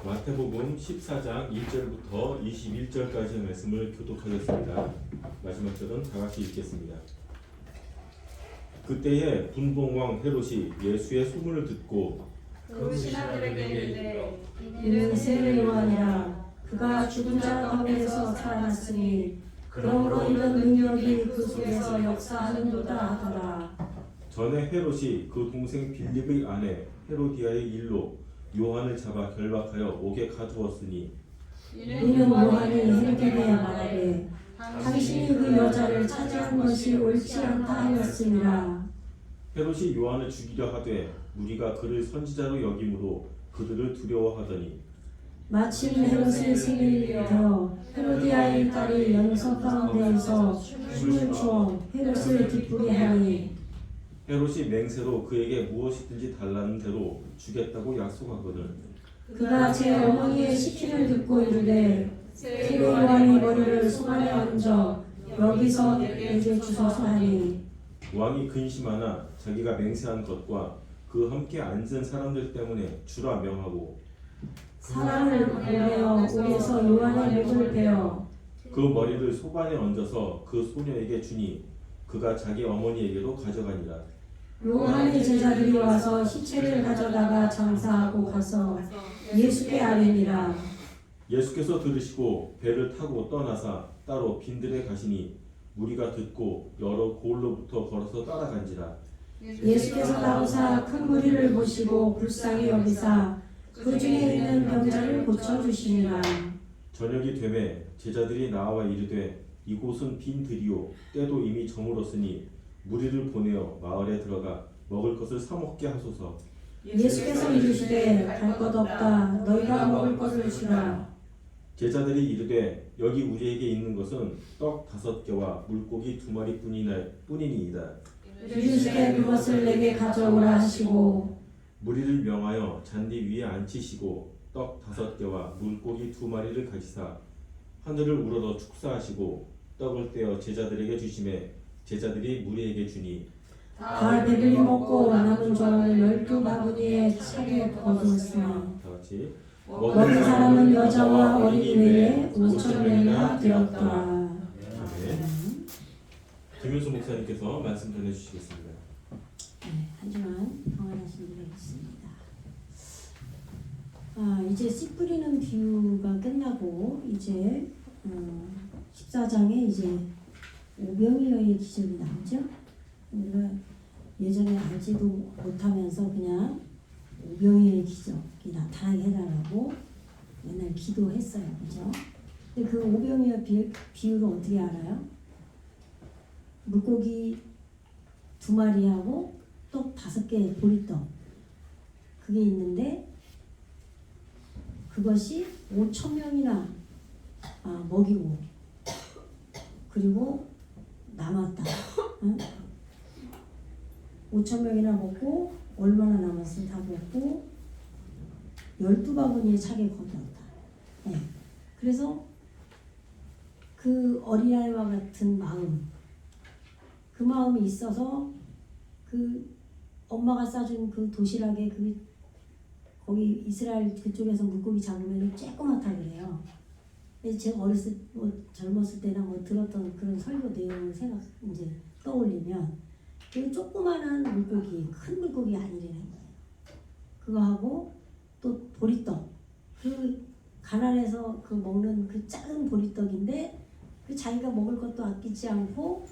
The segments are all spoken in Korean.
마태복음 14장 1절부터 21절까지의 말씀을 교독하겠습니다. 마지막 절은 다 같이 읽겠습니다. 그때에 분봉왕 헤롯이 예수의 소문을 듣고 그 신하들에게 이르되 이는 세례 요한이라. 그가 죽은 자 가운데서 살아났으니 그러므로 이런 능력이 그 속에서 역사하는도다 하더라. 전에 헤롯이 그 동생 빌립의 아내 헤로디아의 일로 요한을 잡아 결박하여 옥에 가두었으니 이는 요한이 헤롯에게 말하되 당신이 그 여자를 차지한 것이 옳지 않다 하였습니다. 헤롯이 요한을 죽이려 하되 무리가 그를 선지자로 여김으로 그들을 두려워하더니 마침 헤롯의 생일이 되어 헤로디아의 딸이 연석 가운데에서 춤을 추어 헤롯을 기쁘게 하니 헤롯이 맹세로 그에게 무엇이든지 달라는 대로 주겠다고 약속하거든. 그가 제 어머니의 시키를 듣고 이르되 세례 요한의 머리를 손 안에 얹어 여기서 내게 주소서 하니 왕이 근심하나 자기가 맹세한 것과 그 함께 앉은 사람들 때문에 주라 명하고 사람을 보내어 옥에서 요한의 목을 베어 그 머리를 소반에 얹어서 그 소녀에게 주니 그가 자기 어머니에게로 가져가니라. 요한의 제자들이 와서 시체를 가져다가 장사하고 가서 예수께 아뢰니라. 예수께서 들으시고 배를 타고 떠나사 따로 빈들에 가시니 무리가 듣고 여러 고을로부터 걸어서 따라간지라. 예수께서 나오사 큰 무리를 보시고 불쌍히 여기사 그 중에 있는 병자를 고쳐주시니라. 저녁이 되매 제자들이 나와 이르되 이곳은 빈 들이요 때도 이미 저물었으니 무리를 보내어 마을에 들어가 먹을 것을 사 먹게 하소서. 예수께서 이르시되 갈 것 없다. 너희가 먹을 것을 주라. 제자들이 이르되 여기 우리에게 있는 것은 떡 5개와 물고기 2마리뿐이니이다. 이르시되 그것을 내게 가져오라 하시고 무리를 명하여 잔디 위에 앉히시고 떡 5개와 물고기 2마리를 가지사 하늘을 우러러 축사하시고 떡을 떼어 제자들에게 주시매 제자들이 무리에게 주니 다 배불리 먹고 남은 종을 12바구니에 차게 거두었으나 다같이 먹은 사람은 여자와 어린이 외에 5,000명이나 되었더라. 김윤수 목사님께서 말씀 전해주시겠습니다. 네, 한 주간 평안하시길 바라겠습니다. 이제 씨 뿌리는 비유가 끝나고 이제 14장에 이제 오병이어의 기적이 나오죠. 우리가 예전에 알지도 못하면서 그냥 오병이어의 기적이 나타나게 해달라고 맨날 기도했어요, 그죠? 근데 그 오병이어 비유를 어떻게 알아요? 물고기 2마리하고 떡 5개 보리떡 그게 있는데 그것이 5,000명이나 먹이고 그리고 남았다. 응? 5,000명이나 먹고 얼마나 남았어? 다 먹고 12바구니에 차게 거두었다. 네. 그래서 그 어린아이와 같은 마음 그 마음이 있어서 그 엄마가 싸준 그 도시락에 거기 이스라엘 그쪽에서 물고기 잡으면 쬐꼬맣다 그래요. 그래서 제가 젊었을 때나 들었던 그런 설교 내용을 이제 떠올리면 그 조그만한 물고기, 큰 물고기 아니라는 거예요. 그거 하고 또 보리떡, 그 가난해서 그 먹는 그 작은 보리떡인데 그 자기가 먹을 것도 아끼지 않고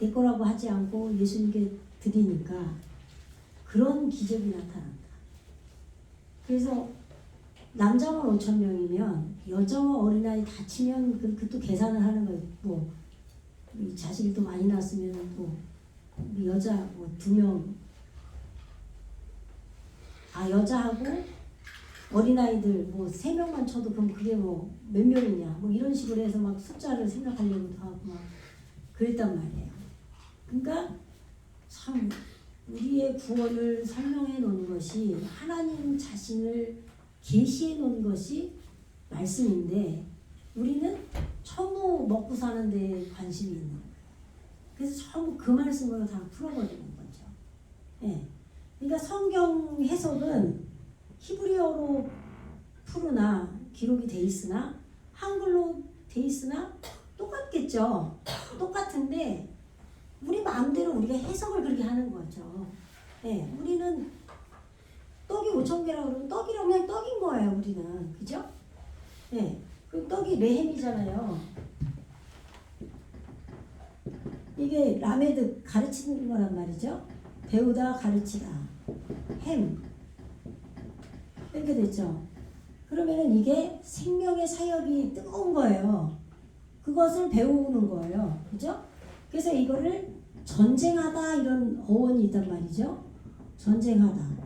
내 거라고 하지 않고 예수님께 드리니까 그런 기적이 나타난다. 그래서 남자만 5,000명이면 여자와 어린아이 다치면 그것도 계산을 하는 거예요. 뭐 자식이 또 많이 낳았으면 또 여자 2명 여자하고 어린아이들 3명만 쳐도 그럼 그게 몇 명이냐 이런 식으로 해서 막 숫자를 생각하려고도 하고 막 그랬단 말이에요. 그러니까 참 우리의 구원을 설명해 놓은 것이 하나님 자신을 계시해 놓은 것이 말씀인데 우리는 전부 먹고 사는 데 관심이 있는 거예요. 그래서 전부 그 말씀으로 다 풀어버리는 거죠. 네. 그러니까 성경 해석은 히브리어로 푸르나 기록이 돼 있으나 한글로 돼 있으나 똑같겠죠. 똑같은데 우리 마음대로 우리가 해석을 그렇게 하는 거죠. 네, 우리는 떡이 5,000개라고 그러면 떡이라면 그냥 떡인 거예요. 우리는 그죠? 네, 그 떡이 레헴이잖아요. 이게 라메드 가르치는 거란 말이죠. 배우다 가르치다 햄 이렇게 됐죠. 그러면은 이게 생명의 사역이 뜨거운 거예요. 그것을 배우는 거예요. 그죠? 그래서 이거를 전쟁하다 이런 어원이 있단 말이죠. 전쟁하다.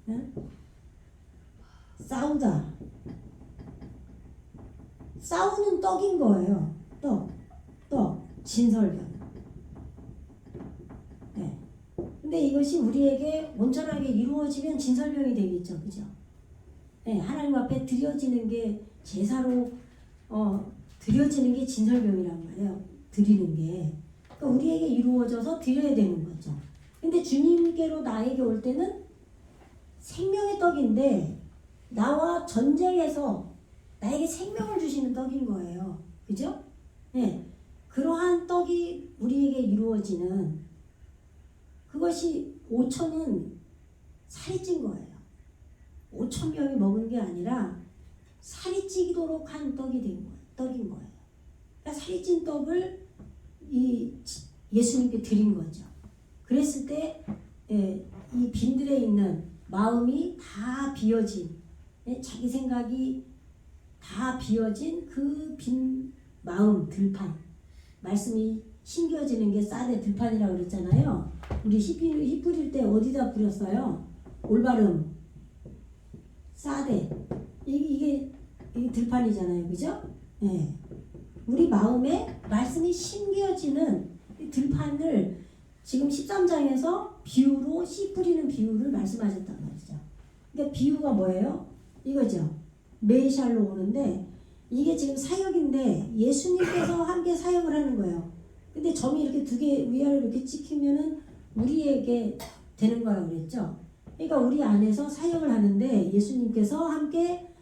응? 싸우다. 싸우는 떡인 거예요. 떡. 진설변. 네. 근데 이것이 우리에게 온전하게 이루어지면 진설병이 되겠죠. 그죠? 네, 하나님 앞에 드려지는 게 제사로 드려지는 게 진설병이란 말이에요. 드리는 게. 그러니까 우리에게 이루어져서 드려야 되는 거죠. 근데 주님께로 나에게 올 때는 생명의 떡인데 나와 전쟁에서 나에게 생명을 주시는 떡인 거예요. 그죠? 네. 그러한 떡이 우리에게 이루어지는 그것이 5,000은 살이 찐 거예요. 5,000명이 먹은 게 아니라 살이 찌도록 한 떡인 거예요. 그러니까 살이 찐 떡을 예수님께 드린 거죠. 그랬을 때 이 빈들에 있는 마음이 다 비어진 자기 생각이 다 비어진 그 빈 마음 들판 말씀이 심겨지는 게 쌀의 들판이라고 그랬잖아요. 우리 씨 뿌릴 때 어디다 뿌렸어요? 올바름, 싸대. 이게 들판이잖아요. 그죠? 네. 우리 마음에 말씀이 심겨지는 들판을 지금 13장에서 비유로 씨 뿌리는 비유를 말씀하셨단 말이죠. 그러니까 비유가 뭐예요? 이거죠. 메샬로 오는데 이게 지금 사역인데 예수님께서 함께 사역을 하는 거예요. 근데 점이 이렇게 두 개 위아래로 이렇게 찍히면은 우리에게 되는 거라고 그랬죠. 그러니까 우리 안에서 사역을 하는데 예수님께서 함께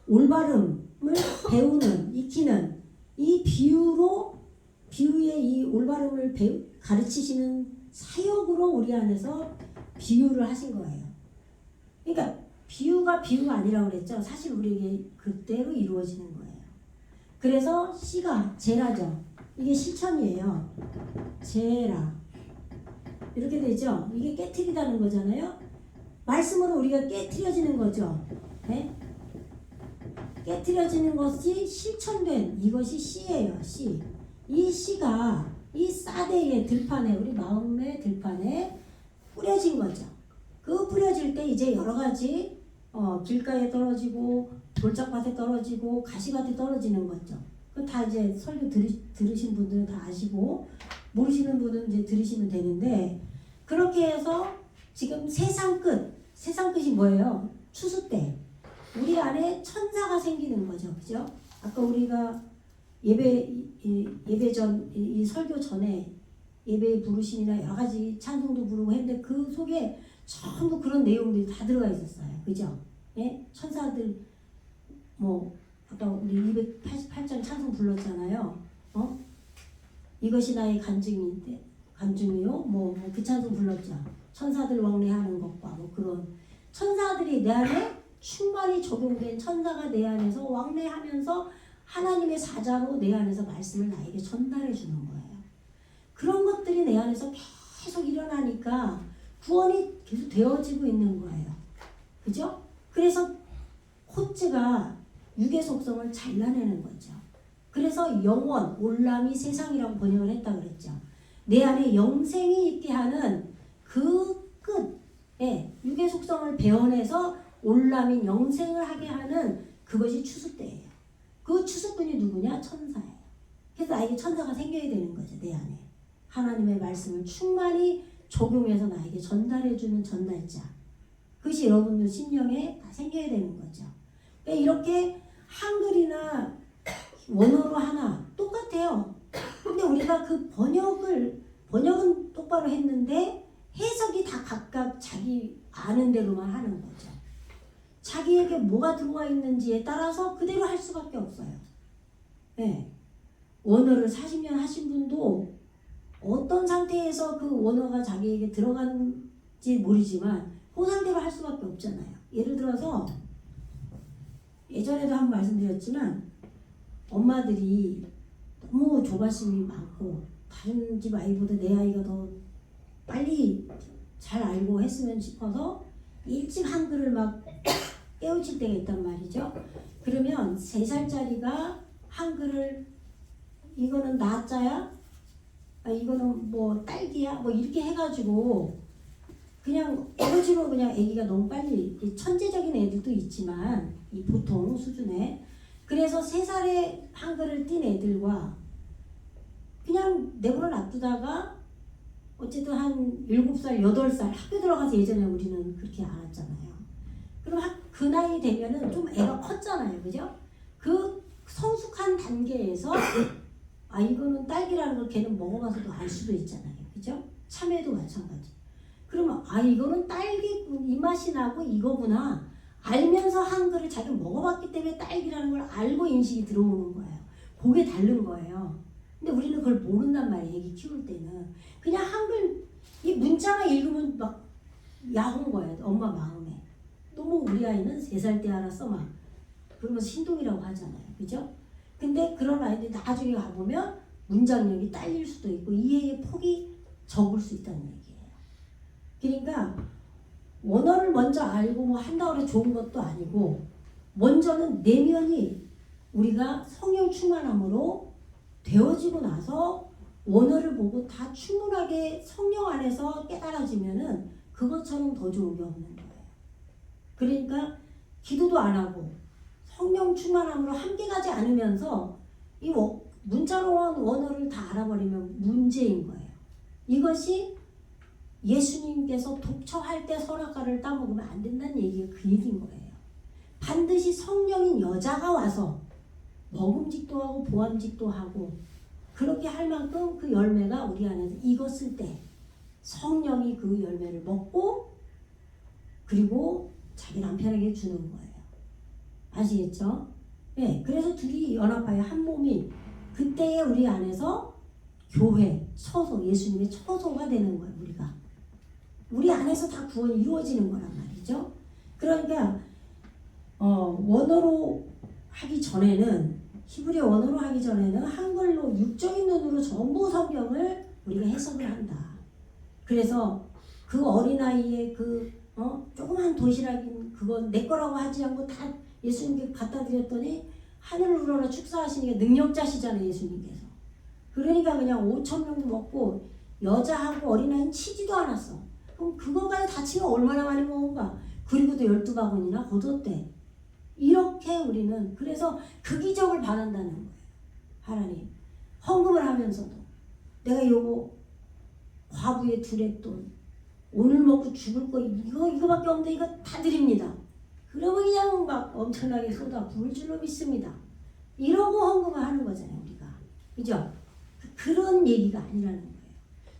올바름을 배우는, 익히는 이 비유의 이 올바름을 가르치시는 사역으로 우리 안에서 비유를 하신 거예요. 그러니까 비유가 아니라고 그랬죠. 사실 우리에게 그대로 이루어지는 거예요. 그래서 씨가 제라죠. 이게 실천이에요. 제라. 이렇게 되죠. 이게 깨트리다는 거잖아요. 말씀으로 우리가 깨트려지는 거죠. 네? 깨트려지는 것이 실천된 이것이 씨예요. 씨. 이 씨가 이 싸대의 들판에 우리 마음의 들판에 뿌려진 거죠. 그 뿌려질 때 이제 여러 가지 길가에 떨어지고 돌짝밭에 떨어지고 가시밭에 떨어지는 거죠. 그 다 이제 설교 들으신 분들은 다 아시고 모르시는 분은 이제 들으시면 되는데 그렇게 해서 지금 세상 끝이 뭐예요? 추수 때 우리 안에 천사가 생기는 거죠. 그죠? 아까 우리가 예배 전 이 설교 전에 예배 부르심이나 여러 가지 찬송도 부르고 했는데 그 속에 전부 그런 내용들이 다 들어가 있었어요. 그죠? 예? 천사들 아까 우리 288장 찬송 불렀잖아요. 이것이 나의 간증이요. 그 찬송 불렀죠. 천사들 왕래하는 것과 그런 천사들이 내 안에 충만히 적용된 천사가 내 안에서 왕래하면서 하나님의 사자로 내 안에서 말씀을 나에게 전달해 주는 거예요. 그런 것들이 내 안에서 계속 일어나니까 구원이 계속 되어지고 있는 거예요. 그죠? 그래서 코츠가 육의 속성을 잘라내는 거죠. 그래서 영원, 올람이 세상이라고 번역을 했다고 그랬죠. 내 안에 영생이 있게 하는 그 끝에 육의 속성을 베어내서 올람인 영생을 하게 하는 그것이 추수 때예요. 그 추수꾼이 누구냐? 천사예요. 그래서 나에게 천사가 생겨야 되는 거죠. 내 안에. 하나님의 말씀을 충만히 적용해서 나에게 전달해주는 전달자. 그것이 여러분들 심령에 다 생겨야 되는 거죠. 그러니까 이렇게 한글이나 원어로 하나 똑같아요. 근데 우리가 그 번역은 똑바로 했는데 해석이 다 각각 자기 아는 대로만 하는 거죠. 자기 자기에게 뭐가 들어와 있는지에 따라서 그대로 할 수밖에 없어요. 네. 원어를 40년 하신 분도 어떤 상태에서 그 원어가 자기에게 들어간지 모르지만 그 상태로 할 수밖에 없잖아요. 예를 들어서 예전에도 한번 말씀드렸지만 엄마들이 너무 조바심이 많고 다른 집 아이보다 내 아이가 더 빨리 잘 알고 했으면 싶어서 일찍 한글을 막 깨우칠 때가 있단 말이죠. 그러면 3살짜리가 한글을 이거는 나자야? 이거는 뭐 딸기야? 뭐 이렇게 해가지고 그냥 어거지로 그냥 애기가 너무 빨리 천재적인 애들도 있지만 이 보통 수준에 그래서 3살에 한글을 띈 애들과 그냥 내버려 놔두다가 어쨌든 한 7살, 8살 학교 들어가서 예전에 우리는 그렇게 알았잖아요. 그럼 그 나이 되면은 좀 애가 컸잖아요. 그죠? 그 성숙한 단계에서 이거는 딸기라는 걸 걔는 먹어봐서도 알 수도 있잖아요. 그죠? 참외도 마찬가지. 그러면 이거는 딸기 이 맛이 나고 이거구나. 알면서 한글을 자기가 먹어봤기 때문에 딸기라는 걸 알고 인식이 들어오는 거예요. 그게 다른 거예요. 근데 우리는 그걸 모른단 말이에요. 애기 키울 때는. 그냥 한글 이 문자만 읽으면 막 야한 거예요. 엄마 마음에. 너무 우리 아이는 3살 때 알았어 막. 그러면서 신동이라고 하잖아요. 그죠? 근데 그런 아이들이 나중에 가보면 문장력이 딸릴 수도 있고 이해의 폭이 적을 수 있다는 얘기예요. 그러니까 원어를 먼저 알고 뭐 한다고 해서 좋은 것도 아니고 먼저는 내면이 우리가 성령 충만함으로 되어지고 나서 원어를 보고 다 충분하게 성령 안에서 깨달아지면은 그것처럼 더 좋은 게 없는 거예요. 그러니까 기도도 안 하고 성령 충만함으로 함께 가지 않으면서 이 문자로 온 원어를 다 알아버리면 문제인 거예요. 이것이 예수님께서 독처할 때 선악과를 따먹으면 안 된다는 얘기가 그 얘기인 거예요. 반드시 성령인 여자가 와서 먹음직도 하고 보암직도 하고 그렇게 할 만큼 그 열매가 우리 안에서 익었을 때 성령이 그 열매를 먹고 그리고 자기 남편에게 주는 거예요. 아시겠죠? 네, 그래서 둘이 연합하여 한 몸이 그때에 우리 안에서 교회, 처소, 예수님의 처소가 되는 거예요. 우리 안에서 다 구원이 이루어지는 거란 말이죠. 그러니까 원어로 하기 전에는 히브리어 원어로 하기 전에는 한글로 육적인 눈으로 전부 성경을 우리가 해석을 한다. 그래서 그 어린아이의 그 조그만 도시락인 그건 내 거라고 하지 않고 다 예수님께 갖다 드렸더니 하늘을 우러러 축사하시니까 능력자시잖아요. 예수님께서. 그러니까 그냥 5,000명도 먹고 여자하고 어린아이는 치지도 않았어. 그럼 그거까지 다 치면 얼마나 많이 먹은가. 그리고도 12바구니나 거뒀대. 이렇게 우리는 그래서 그 기적을 바란다는 거예요. 하나님 헌금을 하면서도 내가 요거 과부의 두렛돈 오늘 먹고 죽을 거 이거밖에 없는데 이거 다 드립니다. 그러면 그냥 막 엄청나게 쏟아 부을 줄로 믿습니다. 이러고 헌금을 하는 거잖아요. 우리가. 그죠? 그런 얘기가 아니라는 거예요.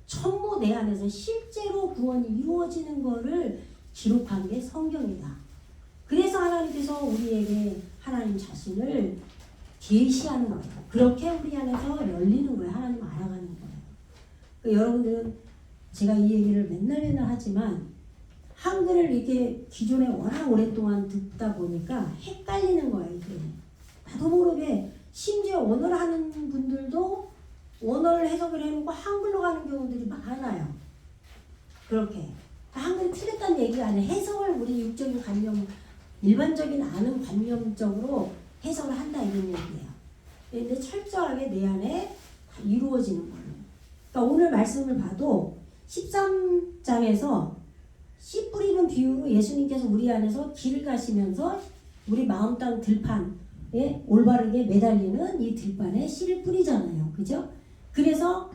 전부 내 안에서 실제로 구원이 이루어지는 거를 기록한 게 성경이다. 그래서 하나님께서 우리에게 하나님 자신을 계시하는 거예요. 그렇게 우리 안에서 열리는 거예요. 하나님 알아가는 거예요. 그러니까 여러분들은 제가 이 얘기를 맨날 하지만 한글을 이렇게 기존에 워낙 오랫동안 듣다 보니까 헷갈리는 거예요. 이게. 나도 모르게 심지어 원어를 하는 분들도 원어를 해석을 해놓고 한글로 가는 경우들이 많아요. 그렇게. 한글이 틀렸다는 얘기가 아니라 해석을 우리 육적인 관념, 일반적인 아는 관념적으로 해석을 한다 이런 얘기예요. 그런데 철저하게 내 안에 이루어지는 걸로. 그러니까 오늘 말씀을 봐도 13장에서 씨 뿌리는 비유로 예수님께서 우리 안에서 길을 가시면서 우리 마음 땅 들판에 올바르게 매달리는 이 들판에 씨를 뿌리잖아요. 그죠? 그래서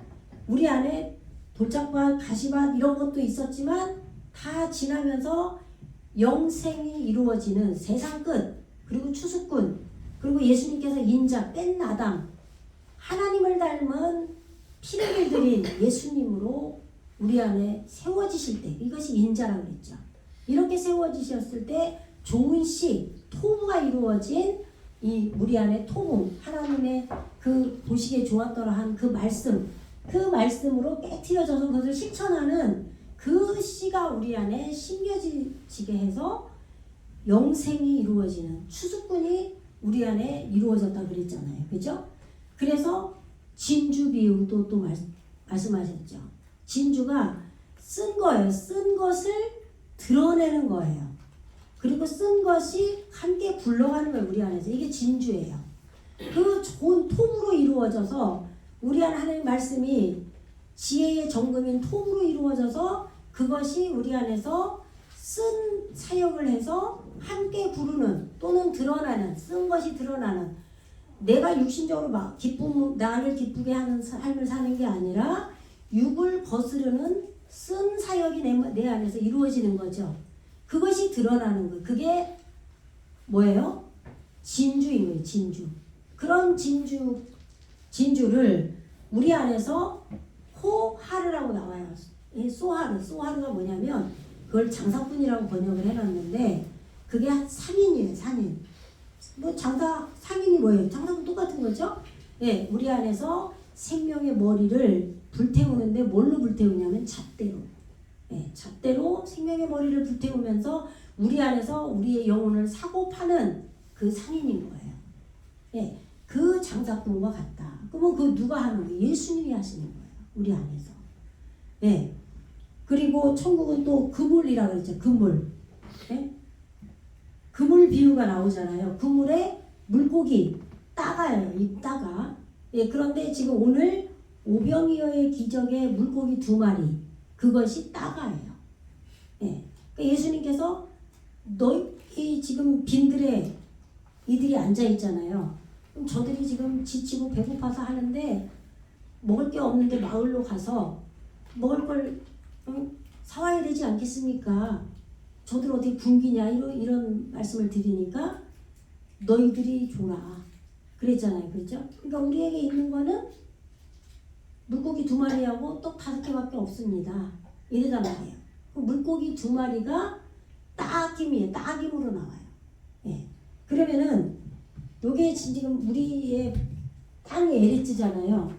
우리 안에 돌짝밭, 가시밭 이런 것도 있었지만 다 지나면서 영생이 이루어지는 세상 끝 그리고 추수꾼 그리고 예수님께서 인자 뺀 아담 하나님을 닮은 피를 드린 예수님으로 우리 안에 세워지실 때 이것이 인자라고 그랬죠. 이렇게 세워지셨을 때 좋은 씨, 토부가 이루어진 이 우리 안에 토부, 하나님의 그 보시기에 좋았더라 한 그 말씀으로 깨트려져서 그것을 실천하는 그 씨가 우리 안에 심겨지게 해서 영생이 이루어지는 추수꾼이 우리 안에 이루어졌다 그랬잖아요. 그죠? 그래서 진주 비유도 또 말씀하셨죠. 진주가 쓴 거예요. 쓴 것을 드러내는 거예요. 그리고 쓴 것이 함께 굴러가는 거예요. 우리 안에서. 이게 진주예요. 그 좋은 톱으로 이루어져서 우리 안에 하나님의 말씀이 지혜의 정금인 톱으로 이루어져서 그것이 우리 안에서 쓴 사역을 해서 함께 부르는 또는 드러나는 쓴 것이 드러나는 내가 육신적으로 막 나를 기쁘게 하는 삶을 사는 게 아니라 육을 거스르는 쓴 사역이 내 안에서 이루어지는 거죠. 그것이 드러나는 거예요. 그게 뭐예요? 진주인 거예요. 진주. 그런 진주를 우리 안에서 호하르라고 나와요. 이 소하르가 뭐냐면 그걸 장사꾼이라고 번역을 해놨는데 그게 상인이에요. 상인. 뭐 상인이 뭐예요? 장사꾼 똑같은 거죠? 예, 우리 안에서 생명의 머리를 불태우는데 뭘로 불태우냐면 잣대로. 예, 잣대로 생명의 머리를 불태우면서 우리 안에서 우리의 영혼을 사고 파는 그 상인인 거예요. 예, 그 장사꾼과 같다. 그러면 그 누가 하는 거예요? 예수님이 하시는 거예요. 우리 안에서. 예. 그리고 천국은 또 그물이라고 그랬죠. 그물. 예? 그물 비유가 나오잖아요. 그물에 물고기 따가요. 이 따가. 예, 그런데 지금 오늘 오병이어의 기적의 물고기 2마리 그것이 따가예요. 예. 그러니까 예수님께서 너희 지금 빈들에 이들이 앉아 있잖아요. 그럼 저들이 지금 지치고 배고파서 하는데 먹을 게 없는데 마을로 가서 먹을 걸 사와야 되지 않겠습니까? 저들 어떻게 굶기냐 이런 말씀을 드리니까 너희들이 줘라 그랬잖아요. 그렇죠? 그러니까 우리에게 있는 거는 물고기 2마리하고 떡 5개밖에 없습니다. 이러단 말이에요. 물고기 2마리가 따김이에요. 따김으로 나와요. 예. 그러면은 요게 지금 우리의 땅이 에레츠잖아요.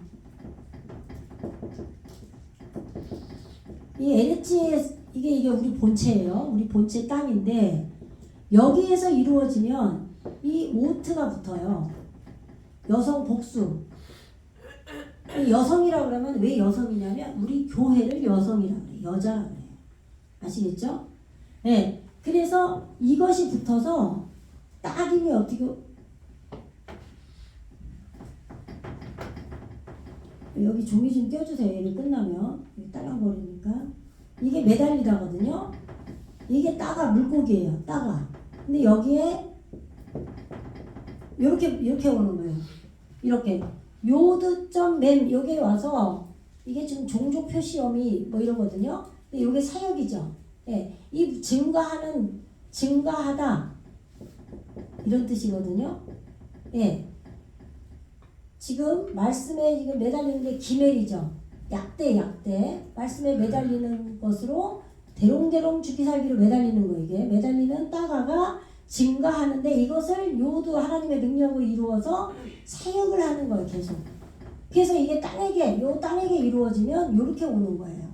이 에레츠의 이게 우리 본체예요. 우리 본체 땅인데 여기에서 이루어지면 이 오트가 붙어요. 여성 복수. 여성이라고 그러면 왜 여성이냐면 우리 교회를 여성이라고 그래요. 여자라고 그래요. 아시겠죠? 네. 그래서 이것이 붙어서 딱이면 어떻게 여기 종이 좀 띄워주세요. 얘를 끝나면 딸랑거리니까 이게 메달리다거든요. 이게 따가 물고기예요. 따가. 근데 여기에 이렇게 오는 거예요. 이렇게 요드.맴 여기에 와서 이게 지금 종족 표시염이 뭐 이러거든요. 근데 이게 사역이죠. 예, 이 증가하다 이런 뜻이거든요. 예. 지금 말씀에 지금 매달리는 게 기멜이죠. 약대. 말씀에 매달리는 것으로 대롱대롱 죽기 살기로 매달리는 거 이게. 매달리는 따가가 증가하는데 이것을 요드 하나님의 능력으로 이루어서 사역을 하는 거예요. 계속. 그래서 이게 땅에게 이루어지면 요렇게 오는 거예요.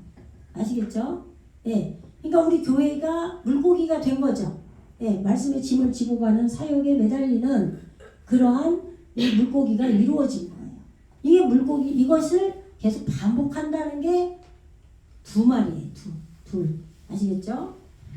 아시겠죠? 예. 그러니까 우리 교회가 물고기가 된 거죠. 예. 말씀의 짐을 지고 가는 사역에 매달리는 그러한 이 물고기가 이루어진 거예요. 이게 물고기, 이것을 계속 반복한다는 게 2마리예요. 둘. 아시겠죠?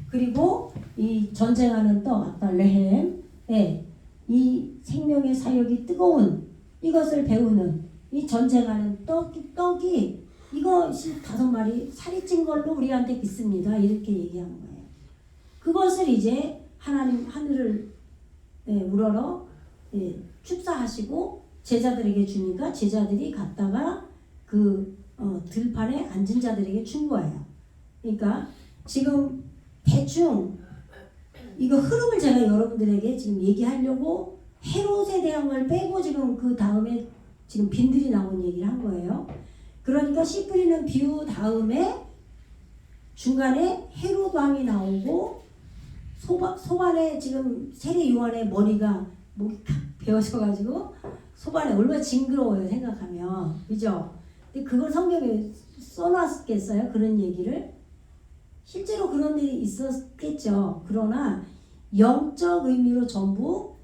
그리고 이 전쟁하는 떡, 아까 레헴, 예, 이 생명의 사역이 뜨거운 이것을 배우는 이 전쟁하는 떡이 이것이 5마리 살이 찐 걸로 우리한테 있습니다. 이렇게 얘기하는 거예요. 그것을 이제 하나님 하늘을 우러러 축사하시고 제자들에게 주니까 제자들이 갔다가 그 들판에 앉은 자들에게 준 거예요. 그러니까 지금 대충 이거 흐름을 제가 여러분들에게 지금 얘기하려고 헤롯에 대한 걸 빼고 지금 그 다음에 지금 빈들이 나온 얘기를 한 거예요. 그러니까 씨 뿌리는 비유 다음에 중간에 헤롯 왕이 나오고 소반에 지금 세례 요한의 머리가 목이 탁 베어져가지고 소반에 얼마나 징그러워요 생각하면, 그죠? 근데 그걸 성경에 써놨겠어요 그런 얘기를? 실제로 그런 일이 있었겠죠. 그러나 영적 의미로 전부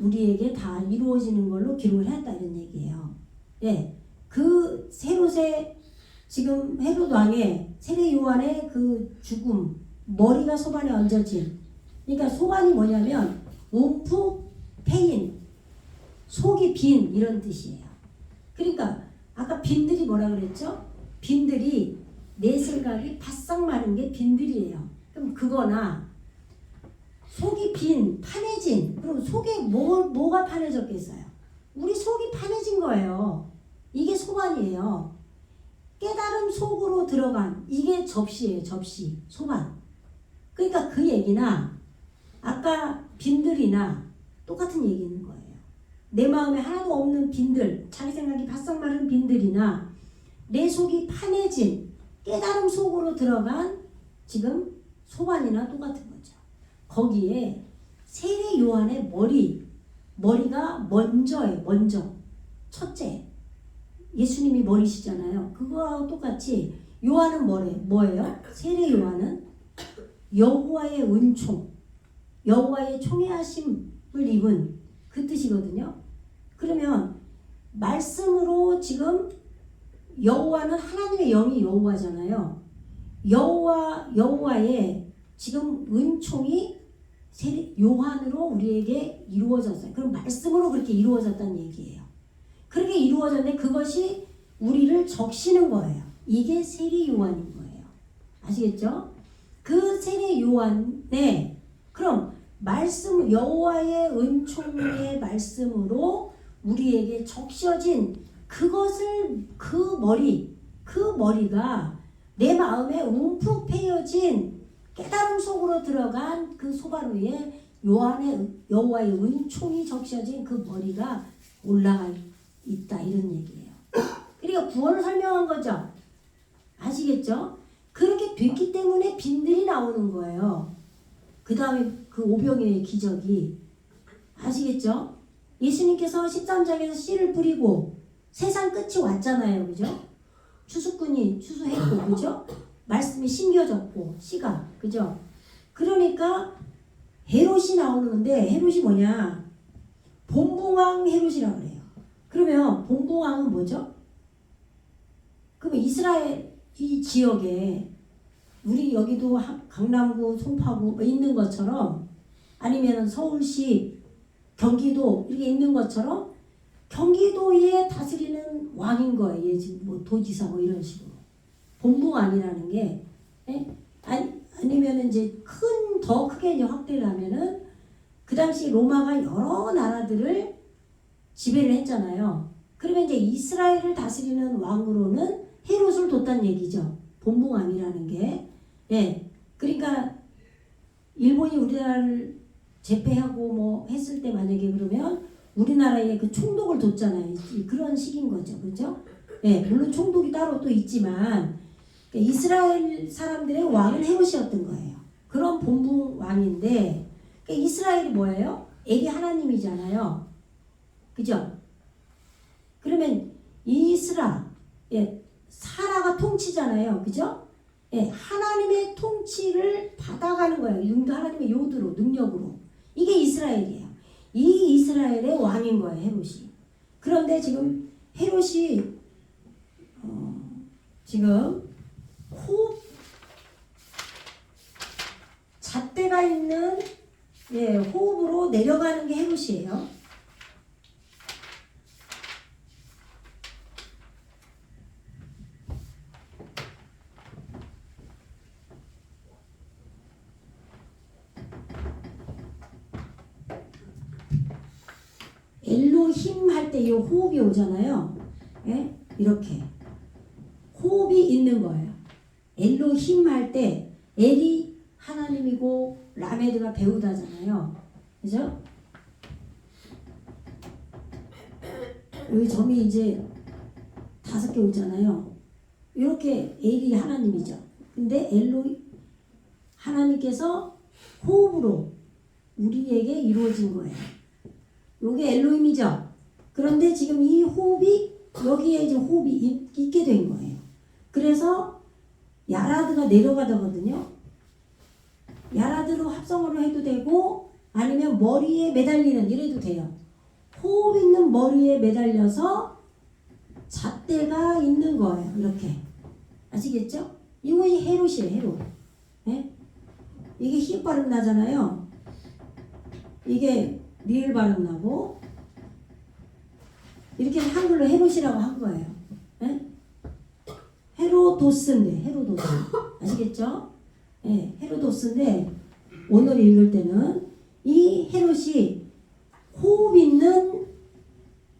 우리에게 다 이루어지는 걸로 기록을 했다 이런 얘기예요. 예, 그 헤롯의 지금 헤롯 왕의 세례 요한의 그 죽음, 머리가 소반에 얹어진, 그러니까 소반이 뭐냐면 움푹 패인, 속이 빈 이런 뜻이에요. 그러니까 아까 빈들이 뭐라 그랬죠? 빈들이 내 생각이 바싹 마른 게 빈들이에요. 그럼 그거나 속이 빈, 판해진. 그럼 속에 뭐가 판해졌겠어요? 우리 속이 판해진 거예요. 이게 소반이에요. 깨달음 속으로 들어간, 이게 접시예요. 접시, 소반. 그러니까 그 얘기나 아까 빈들이나 똑같은 얘기인 거예요. 내 마음에 하나도 없는 빈들, 자기 생각이 바싹 마른 빈들이나 내 속이 판해진 깨달음 속으로 들어간 지금 소반이나 똑같은 거죠. 거기에 세례 요한의 머리가 먼저예요. 먼저. 첫째. 예수님이 머리시잖아요. 그거하고 똑같이 요한은 뭐예요? 세례 요한은 여호와의 은총, 여호와의 총회하심을 입은 그 뜻이거든요. 그러면 말씀으로 지금 여호와는 하나님의 영이 여호와잖아요. 여호와의 지금 은총이 요한으로 우리에게 이루어졌어요. 그럼 말씀으로 그렇게 이루어졌다는 얘기예요. 그렇게 이루어졌는데 그것이 우리를 적시는 거예요. 이게 세례 요한인 거예요. 아시겠죠? 그 세례 요한에 그럼 말씀 여호와의 은총의 말씀으로 우리에게 적셔진 그것을 그 머리가 내 마음에 움푹 패여진 깨달음 속으로 들어간 그 소반 위에 여호와의 은총이 적셔진 그 머리가 올라가 있다 이런 얘기예요. 그러니까 구원을 설명한 거죠. 아시겠죠? 그렇게 됐기 때문에 빈들이 나오는 거예요. 그 다음에 그 오병이어의 기적이 아시겠죠? 예수님께서 13장에서 씨를 뿌리고 세상 끝이 왔잖아요. 그죠? 추수꾼이 추수했고 그죠? 말씀이 심겨졌고 씨가 그죠? 그러니까 헤롯이 나오는데 헤롯이 뭐냐? 본붕왕 헤롯이라고 그래요. 그러면 본붕왕은 뭐죠? 그러면 이스라엘 이 지역에 우리 여기도 강남구, 송파구 있는 것처럼 아니면 서울시, 경기도 이렇게 있는 것처럼 경기도에 다스리는 왕인 거예요. 얘 지금 뭐 도지사 뭐 이런 식으로. 본붕왕이라는 게 아니면 이제 더 크게 이제 확대를 하면은 그 당시 로마가 여러 나라들을 지배를 했잖아요. 그러면 이제 이스라엘을 다스리는 왕으로는 헤롯을 뒀다는 얘기죠. 본붕왕이라는 게. 예. 그러니까 일본이 우리나라를 제패하고 뭐 했을 때 만약에 그러면 우리나라에 그 총독을 뒀잖아요. 그런 식인 거죠. 그렇죠? 예. 물론 총독이 따로 또 있지만 이스라엘 사람들의 왕은 헤롯이었던 거예요. 그런 본붕왕인데 이스라엘이 뭐예요? 엘이 하나님이잖아요. 그죠? 그러면 사라가 통치잖아요. 그죠? 예, 하나님의 통치를 받아가는 거예요. 하나님의 요드로, 능력으로. 이게 이스라엘이에요. 이 이스라엘의 왕인 거예요. 헤롯이. 그런데 지금 헤롯이 지금 잣대가 있는 호흡으로 내려가는 게 헤롯이에요. 엘로힘 할 때 이 호흡이 오잖아요. 예? 이렇게 호흡이 있는 거예요. 엘로힘 할 때 엘이 하나님이고 라메드가 배우다잖아요. 그죠? 여기 점이 이제 5개 오잖아요. 이렇게 엘이 하나님이죠. 근데 하나님께서 호흡으로 우리에게 이루어진 거예요. 요게 엘로힘이죠. 그런데 지금 이 호흡이 여기에 이제 호흡이 있게 된 거예요. 그래서 야라드가 내려가거든요. 야라드로 합성어로 해도 되고 아니면 머리에 매달리는 이래도 돼요. 호흡 있는 머리에 매달려서 잣대가 있는 거예요. 이렇게. 아시겠죠? 이것이 헤롯이에요. 헤롯. 네? 이게 히읗 발음 나잖아요. 이게 리을 발음 나고 이렇게 한글로 헤롯이라고 한 거예요. 네? 헤로도스인데 헤로도스. 아시겠죠? 네, 헤로도스인데 오늘 읽을 때는 이 헤롯이 호흡 있는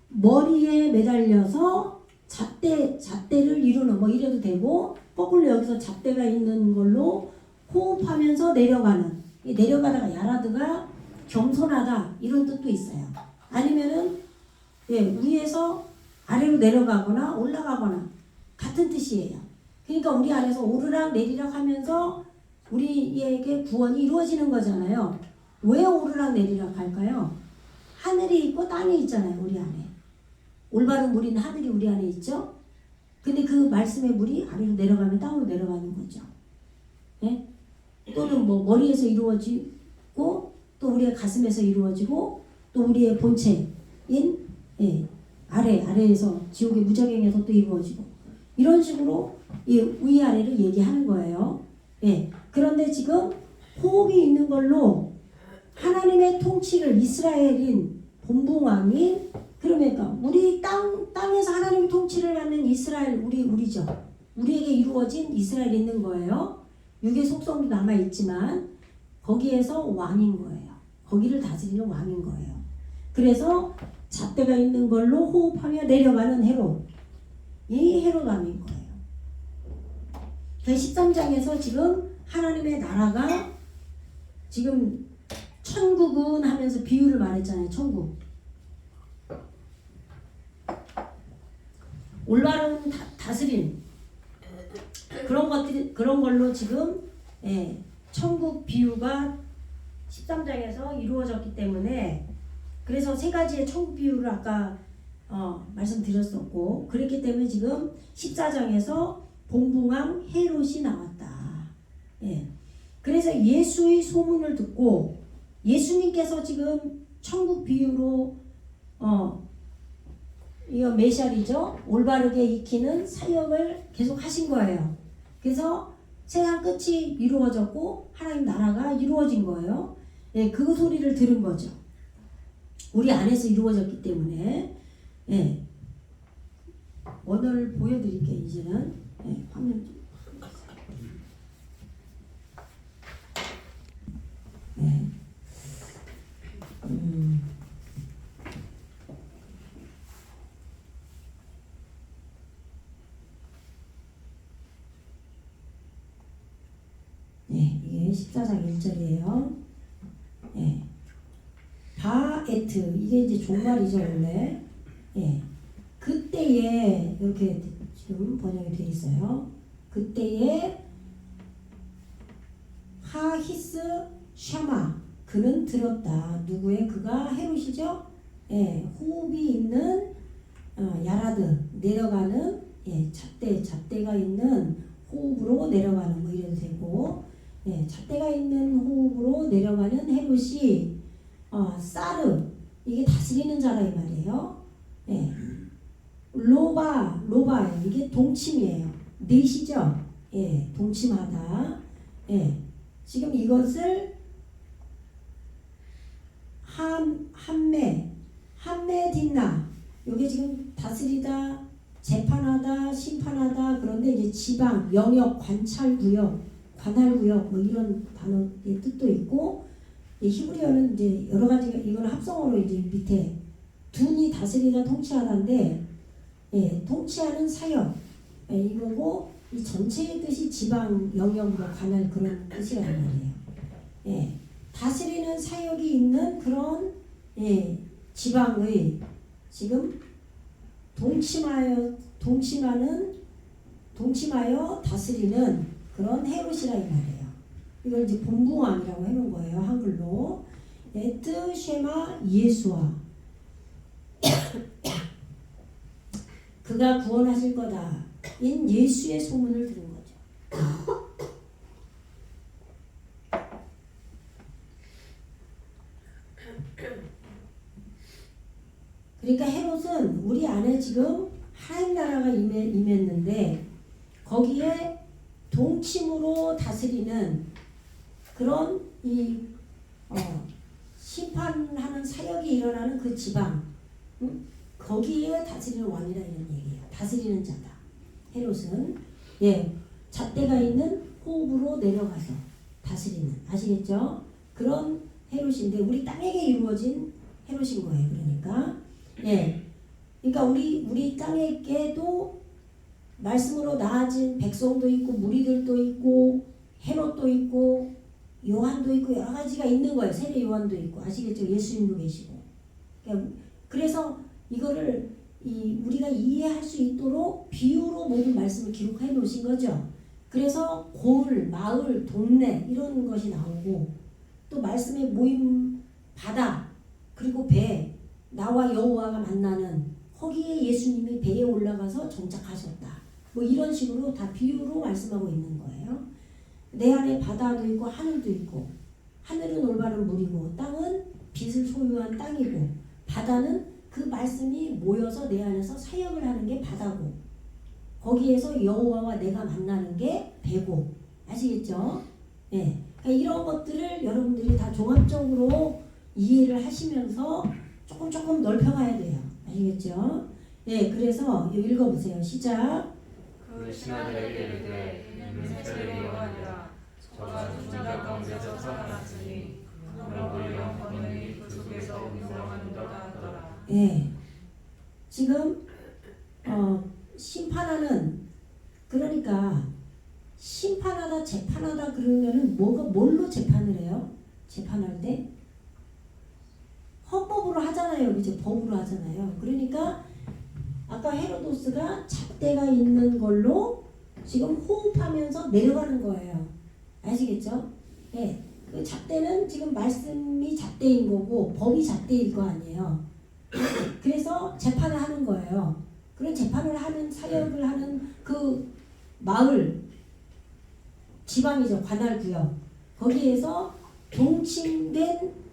머리에 매달려서 잣대를 이루는 뭐 이래도 되고 거꾸로 여기서 잣대가 있는 걸로 호흡하면서 내려가는 내려가다가 야라드가 겸손하다 이런 뜻도 있어요. 아니면은 위에서 아래로 내려가거나 올라가거나 같은 뜻이에요. 그러니까 우리 안에서 오르락 내리락 하면서 우리에게 구원이 이루어지는 거잖아요. 왜 오르락 내리락 할까요? 하늘이 있고 땅이 있잖아요. 우리 안에. 올바른 물인 하늘이 우리 안에 있죠. 근데 그 말씀의 물이 아래로 내려가면 땅으로 내려가는 거죠. 네? 또는 뭐 머리에서 이루어지고 또 우리의 가슴에서 이루어지고 또 우리의 본체인 아래에서 지옥의 무저갱에서 또 이루어지고 이런 식으로 이 위아래를 얘기하는 거예요. 그런데 지금 호흡이 있는 걸로 하나님의 통치를 이스라엘인 본붕왕이 그러니까 우리 땅에서 하나님의 통치를 하는 이스라엘 우리죠. 우리에게 이루어진 이스라엘이 있는 거예요. 육의 속성도 남아있지만 거기에서 왕인 거예요. 거기를 다스리는 왕인 거예요. 그래서 잣대가 있는 걸로 호흡하며 내려가는 헤롯. 이 헤롯 왕인 거예요. 13장에서 지금 하나님의 나라가 지금 천국은 하면서 비유를 말했잖아요. 천국. 올바른 다스림 그런 걸로 지금 천국 비유가 13장에서 이루어졌기 때문에 그래서 세 가지의 천국 비유를 아까 말씀드렸었고 그랬기 때문에 지금 14장에서 본붕왕 헤롯이 나왔다. 그래서 예수의 소문을 듣고 예수님께서 지금 천국 비유로 이거 메시아이죠. 올바르게 익히는 사역을 계속 하신 거예요. 그래서 세상 끝이 이루어졌고 하나님 나라가 이루어진 거예요. 그 소리를 들은 거죠. 우리 안에서 이루어졌기 때문에 원어를 보여드릴게요. 이제는 화면 좀 이게 14장 1절이에요. 바에트 이게 이제 종말이죠 원래. 그때에 이렇게 지금 번역이 되어 있어요. 그때에 하히스 샤마 그는 들었다. 누구의 그가 헤롯이죠. 호흡이 있는 야라드 내려가는 잣대가 있는 호흡으로 내려가는 뭐 이래도 되고 잣대가 있는 호흡으로 내려가는 헤롯이 사르 이게 다스리는 자라 이 말이에요. 로바예요. 이게 동침이에요. 넷이죠. 동침하다. 지금 이것을 함메 딘나 이게 지금 다스리다 재판하다 심판하다 그런데 이제 지방 영역 관할구역 뭐 이런 단어의 뜻도 있고 히브리어는 이제 여러 가지가 이건 합성어로 이제 밑에 둔이 다스리다 통치하다인데 통치하는 사역 이거고 이 전체의 뜻이 지방 영역 뭐 관할 그런 뜻이라는 말이에요. 다스리는 사역이 있는 그런 지방의 지금 동침하여 다스리는 그런 헤롯이라 이 말이에요. 이걸 이제 본붕왕이라고 해놓은 거예요. 한글로. 에트 쉐마 예수와 그가 구원하실 거다. 인 예수의 소문을 들은 거죠. 그러니까 헤롯은 우리 안에 지금 하나님 나라가 임했는데 거기에 동침으로 다스리는 그런 심판하는 사역이 일어나는 그 지방, 거기에 다스리는 왕이라 이런 얘기예요. 다스리는 자다. 헤롯은 잣대가 있는 호흡으로 내려가서 다스리는, 아시겠죠? 그런 헤롯인데 우리 땅에게 이루어진 헤롯인 거예요. 그러니까 우리 땅에게도 말씀으로 나아진 백성도 있고 무리들도 있고 헤롯도 있고 요한도 있고 여러 가지가 있는 거예요. 세례 요한도 있고, 아시겠죠? 예수님도 계시고. 그래서 이거를 우리가 이해할 수 있도록 비유로 모든 말씀을 기록해 놓으신 거죠. 그래서 골, 마을, 동네 이런 것이 나오고 또 말씀의 모임 바다 그리고 배, 나와 여호와가 만나는 거기에 예수님이 배에 올라가서 정착하셨다. 뭐 이런 식으로 다 비유로 말씀하고 있는 거예요. 내 안에 바다도 있고 하늘도 있고, 하늘은 올바른 물이고 땅은 빛을 소유한 땅이고, 바다는 그 말씀이 모여서 내 안에서 사역을 하는 게 바다고, 거기에서 여호와와 내가 만나는 게 배고, 아시겠죠? 그러니까 이런 것들을 여러분들이 다 종합적으로 이해를 하시면서 조금 넓혀가야 돼요. 아시겠죠? 그래서 읽어보세요. 시작. 그 신하들에게 이르되 이는 세례 요한이라. 저가 죽은 자 가운데서 살아났으니 그러므로 영혼이 그 속에서 운동하는도다 하더라. 지금 심판하는, 그러니까 심판하다 재판하다 그러면은 뭘로 재판을 해요? 재판할 때 헌법으로 하잖아요. 이제 법으로 하잖아요. 그러니까 아까 헤로도스가 잣대가 있는 걸로 지금 호흡하면서 내려가는 거예요. 아시겠죠? 그 잣대는 지금 말씀이 잣대인 거고 법이 잣대일 거 아니에요. 그래서 재판을 하는 거예요. 그런 재판을 하는 사역을 하는 그 마을, 지방이죠. 관할구역. 거기에서 동침된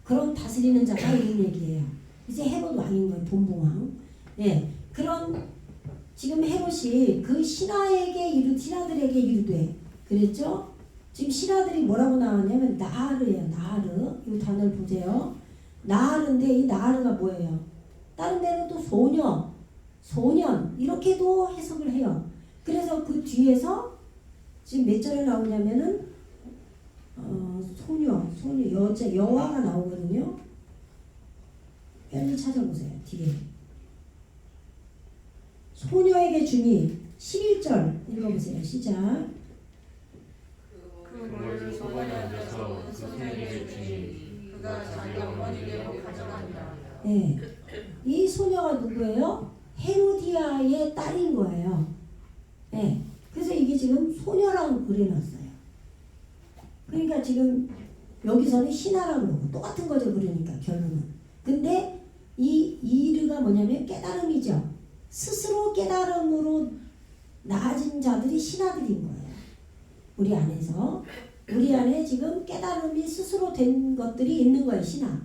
그런 다스리는 자가 이런 얘기예요. 이제 헤롯 왕인 거예요. 본붕왕. 그런 지금 헤롯이 그 신하들에게 이르되, 그랬죠? 지금 신하들이 뭐라고 나왔냐면 나하르예요. 나하르. 이 단어를 보세요. 나하르인데 이 나하르가 뭐예요? 다른 데는 또 소년 이렇게도 해석을 해요. 그래서 그 뒤에서 지금 몇 절에 나오냐면은 소녀, 여자, 여화가 나오거든요. 빨리 찾아보세요. 뒤에 소녀에게 주니 11절 읽어보세요. 시작. 그 물을 소관에 앉아서 그 소녀에게 주니 그가 자기 어머니에게 가져간다. 이 소녀가 누구예요? 헤로디아의 딸인 거예요. 그래서 이게 지금 소녀라고 그려놨어요. 그러니까 지금 여기서는 신하라고 그러고 똑같은 거죠. 그러니까 결론은. 근데 이 이르가 뭐냐면 깨달음이죠. 스스로 깨달음으로 나아진 자들이 신하들인 거예요. 우리 안에서. 우리 안에 지금 깨달음이 스스로 된 것들이 있는 거예요. 신하.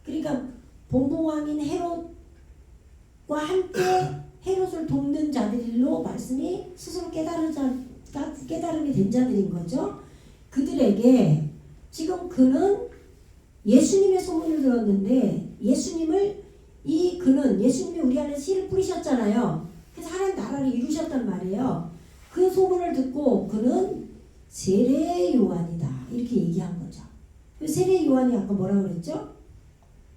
그러니까 본봉왕인 헤롯과 함께 헤롯을 돕는 자들로 말씀이 스스로 깨달음이 된 자들인 거죠. 그들에게 지금 그는 예수님의 소문을 들었는데 예수님이 우리 안에 씨를 뿌리셨잖아요. 그래서 하나님 나라를 이루셨단 말이에요. 그 소문을 듣고 그는 세례 요한이다 이렇게 얘기한 거죠. 세례 요한이 아까 뭐라고 그랬죠?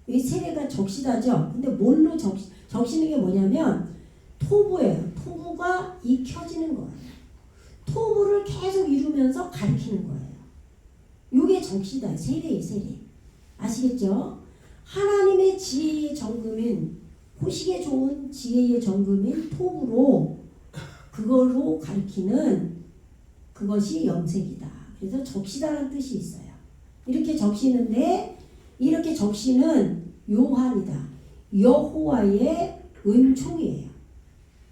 이 세례가 적시다죠. 근데 뭘로 적시는 게 뭐냐면 토부예요. 토부가 익혀지는 거예요. 토부를 계속 이루면서 가르치는 거예요. 이게 적시다. 세례예요. 세례. 아시겠죠? 하나님의 지혜의 정금인, 호식에 좋은 지혜의 정금인 토부로 그걸로 가르치는 그것이 염색이다. 그래서 적시다라는 뜻이 있어요. 이렇게 적시는데 이렇게 적시는 요한이다. 여호와의 은총이에요.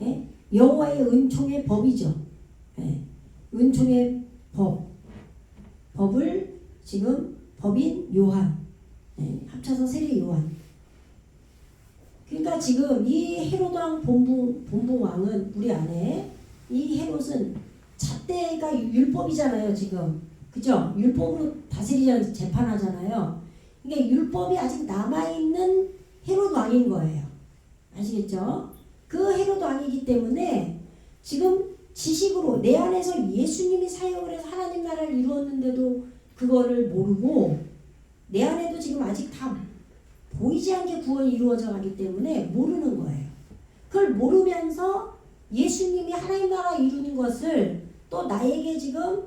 예? 여호와의 은총의 법이죠. 예. 은총의 법을 지금 법인 요한, 예. 합쳐서 세례 요한. 그러니까 지금 이 헤롯 왕 본붕 왕은 우리 안에 이 헤롯은 잣대가 율법이잖아요 지금. 그죠? 율법으로 다스리자 재판하잖아요. 그러니까 율법이 아직 남아있는 헤롯 왕인 거예요. 아시겠죠? 그 헤롯 왕이기 때문에 지금 지식으로 내 안에서 예수님이 사역을 해서 하나님 나라를 이루었는데도 그거를 모르고 내 안에도 지금 아직 다 보이지 않게 구원이 이루어져 가기 때문에 모르는 거예요. 그걸 모르면서 예수님이 하나님 나라 이루는 것을 또 나에게 지금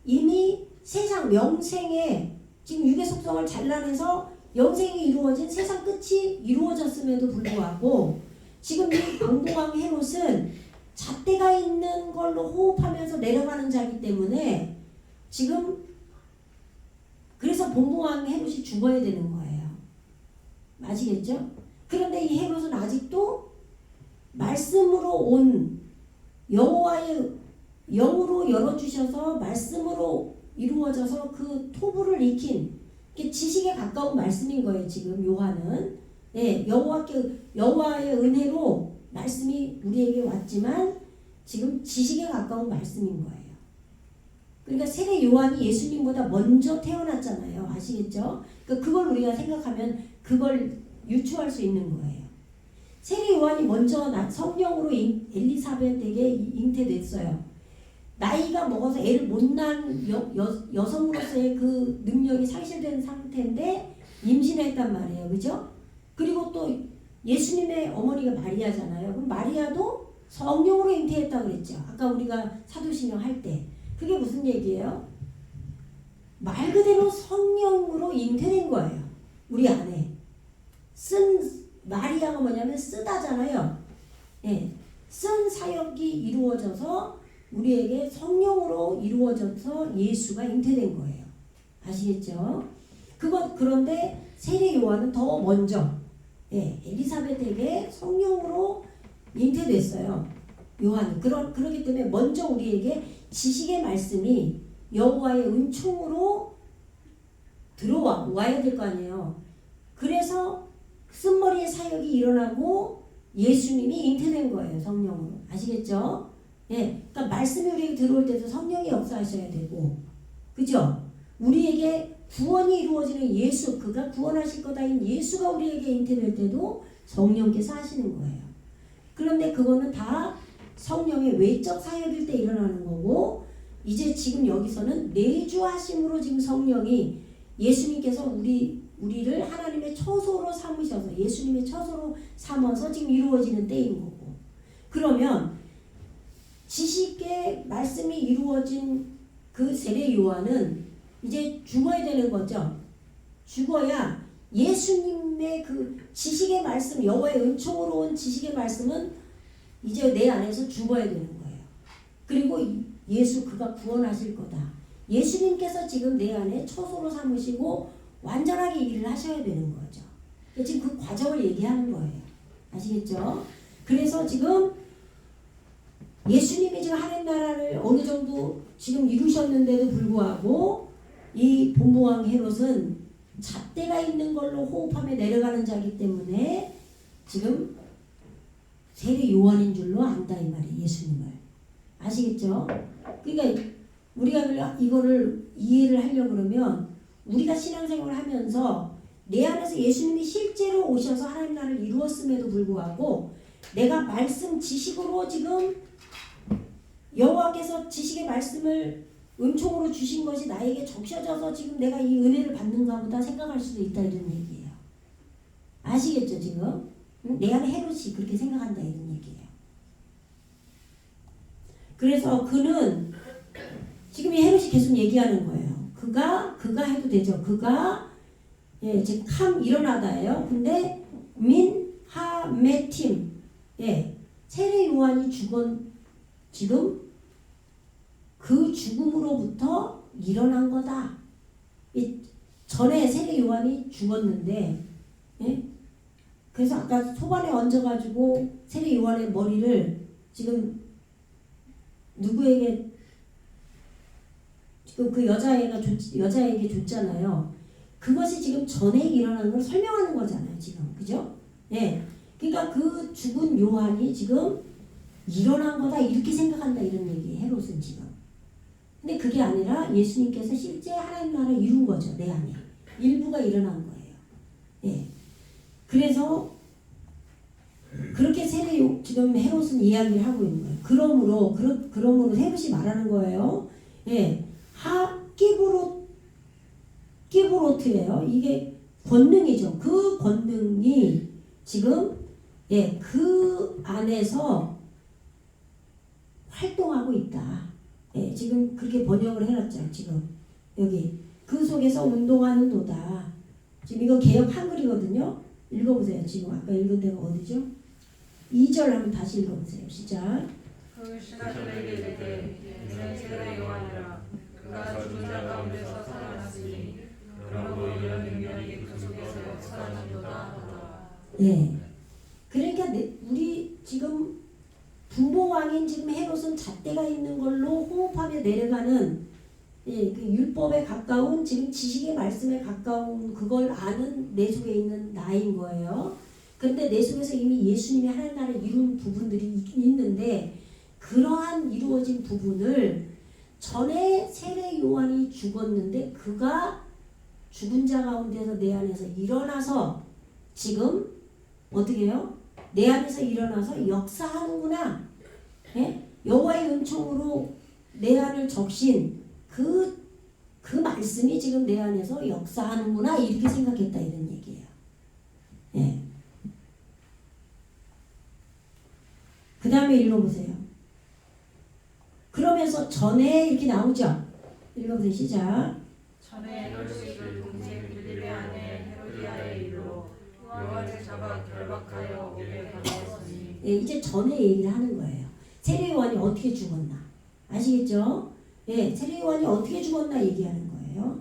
이미 세상 명생에 지금 육의 속성을 잘라내서 영생이 이루어진 세상 끝이 이루어졌음에도 불구하고 지금 이 방공왕 헤롯은 잣대가 있는 걸로 호흡하면서 내려가는 자이기 때문에 지금 그래서 본붕왕 헤롯이 죽어야 되는 거예요. 아시겠죠? 그런데 이 헤롯은 아직도 말씀으로 온 여호와의 영으로 열어주셔서 말씀으로 이루어져서 그 토부를 익힌 지식에 가까운 말씀인 거예요. 지금 요한은 예, 여호와의 은혜로 말씀이 우리에게 왔지만 지금 지식에 가까운 말씀인 거예요. 그러니까 세례 요한이 예수님보다 먼저 태어났잖아요. 아시겠죠? 그러니까 그걸 우리가 생각하면 그걸 유추할 수 있는 거예요. 세례 요한이 먼저 성령으로 엘리사벳에게 잉태됐어요. 나이가 먹어서 애를 못 낳은 여성으로서의 그 능력이 상실된 상태인데 임신했단 말이에요. 그죠? 그리고 또 예수님의 어머니가 마리아잖아요. 그럼 마리아도 성령으로 잉태했다고 그랬죠. 아까 우리가 사도신경 할 때. 그게 무슨 얘기예요? 말 그대로 성령으로 잉태된 거예요. 우리 안에. 마리아가 뭐냐면 쓰다잖아요. 예. 쓴 사역이 이루어져서 우리에게 성령으로 이루어져서 예수가 잉태된 거예요. 아시겠죠? 그런데 세례 요한은 더 먼저 예, 엘리사벳에게 성령으로 잉태됐어요. 요한이. 그렇기 때문에 먼저 우리에게 지식의 말씀이 여호와의 은총으로 들어와야 될 거 아니에요. 그래서 쓴머리의 사역이 일어나고 예수님이 잉태된 거예요. 성령으로. 아시겠죠? 예, 그러니까 말씀이 우리에게 들어올 때도 성령이 역사하셔야 되고, 그죠? 우리에게 구원이 이루어지는 예수, 그가 구원하실 거다인 예수가 우리에게 잉태될 때도 성령께서 하시는 거예요. 그런데 그거는 다 성령의 외적 사역일 때 일어나는 거고, 이제 지금 여기서는 내주하심으로 지금 성령이 예수님께서 우리를 하나님의 처소로 삼으셔서 예수님의 처소로 삼아서 지금 이루어지는 때인 거고, 그러면 지식의 말씀이 이루어진 그 세례 요한은 이제 죽어야 되는 거죠. 죽어야 예수님의 그 지식의 말씀, 여호와의 은총으로 온 지식의 말씀은 이제 내 안에서 죽어야 되는 거예요. 그리고 예수 그가 구원하실 거다. 예수님께서 지금 내 안에 처소로 삼으시고 완전하게 일을 하셔야 되는 거죠. 지금 그 과정을 얘기하는 거예요. 아시겠죠? 그래서 지금 예수님이 지금 하나님 나라를 어느 정도 지금 이루셨는데도 불구하고 이 본붕왕 헤롯은 잣대가 있는 걸로 호흡하며 내려가는 자이기 때문에 지금 세례 요한인 줄로 안다 이 말이에요. 예수님을. 아시겠죠? 그러니까 우리가 이거를 이해를 하려고 그러면 우리가 신앙생활을 하면서 내 안에서 예수님이 실제로 오셔서 하나님 나라를 이루었음에도 불구하고 내가 말씀 지식으로 지금 여호와께서 지식의 말씀을 은총으로 주신 것이 나에게 적셔져서 지금 내가 이 은혜를 받는가 보다 생각할 수도 있다 이런 얘기예요. 아시겠죠 지금? 내 안에 헤롯이 그렇게 생각한다 이런 얘기예요. 그래서 그는 지금 이 헤롯이 계속 얘기하는 거예요. 그가 해도 되죠. 그가 예, 지금 캄 일어나다예요. 근데 민하메팀 예, 세례 요한이 지금 그 죽음으로부터 일어난 거다. 이 전에 세례 요한이 죽었는데, 예? 그래서 아까 소반에 얹어가지고 세례 요한의 머리를 지금 누구에게 지금 그 여자에게 줬잖아요. 그것이 지금 전에 일어난 걸 설명하는 거잖아요, 지금. 그죠? 예. 그러니까 그 죽은 요한이 지금 일어난 거다 이렇게 생각한다 이런 얘기예요. 헤롯은 지금. 근데 그게 아니라 예수님께서 실제 하나님 나라를 이룬 거죠. 내 안에. 일부가 일어난 거예요. 예. 그래서 그렇게 지금 헤롯은 이야기를 하고 있는 거예요. 그러므로 헤롯이 말하는 거예요. 예. 끼브로트예요. 이게 권능이죠. 그 권능이 지금 그 안에서 활동하고 있다. 예, 지금 그렇게 번역을 해놨죠. 지금 여기 그 속에서 운동하는도다. 지금 이거 개역 한글이거든요. 읽어보세요. 지금 아까 읽은 데가 어디죠? 2절 한번 다시 읽어보세요. 시작. 그 신하들에게 이르되 이는 세례 요한이라 그가 죽은 자 가운데서 살아났으니 그러므로 이런 능력이 그 속에서 역사하는도다 하더라. 예. 그러니까 우리 지금 분봉왕인 지금 헤롯은 잣대가 있는 걸로 호흡하며 내려가는 그 율법에 가까운 지금 지식의 말씀에 가까운 그걸 아는 내 속에 있는 나인 거예요. 그런데 내 속에서 이미 예수님이 하나님 나라를 이룬 부분들이 있는데 그러한 이루어진 부분을 전에 세례 요한이 죽었는데 그가 죽은 자 가운데서 내 안에서 일어나서 지금 어떻게 해요? 내 안에서 일어나서 역사하는구나. 예? 여호와의 은총으로 내 안을 적신 그 말씀이 지금 내 안에서 역사하는구나 이렇게 생각했다 이런 얘기예요. 예. 그 다음에 읽어보세요. 그러면서 전에 이렇게 나오죠. 읽어보세요. 시작. 전에 헤롯이 그 동생 빌립의 아내 헤로디아의 일로 여호와 제자가 결박하여 오게 가하였으니. 예, 이제 전에 얘기를 하는 거예요. 세례 요한이 어떻게 죽었나 아시겠죠? 예, 세례 요한이 어떻게 죽었나 얘기하는 거예요.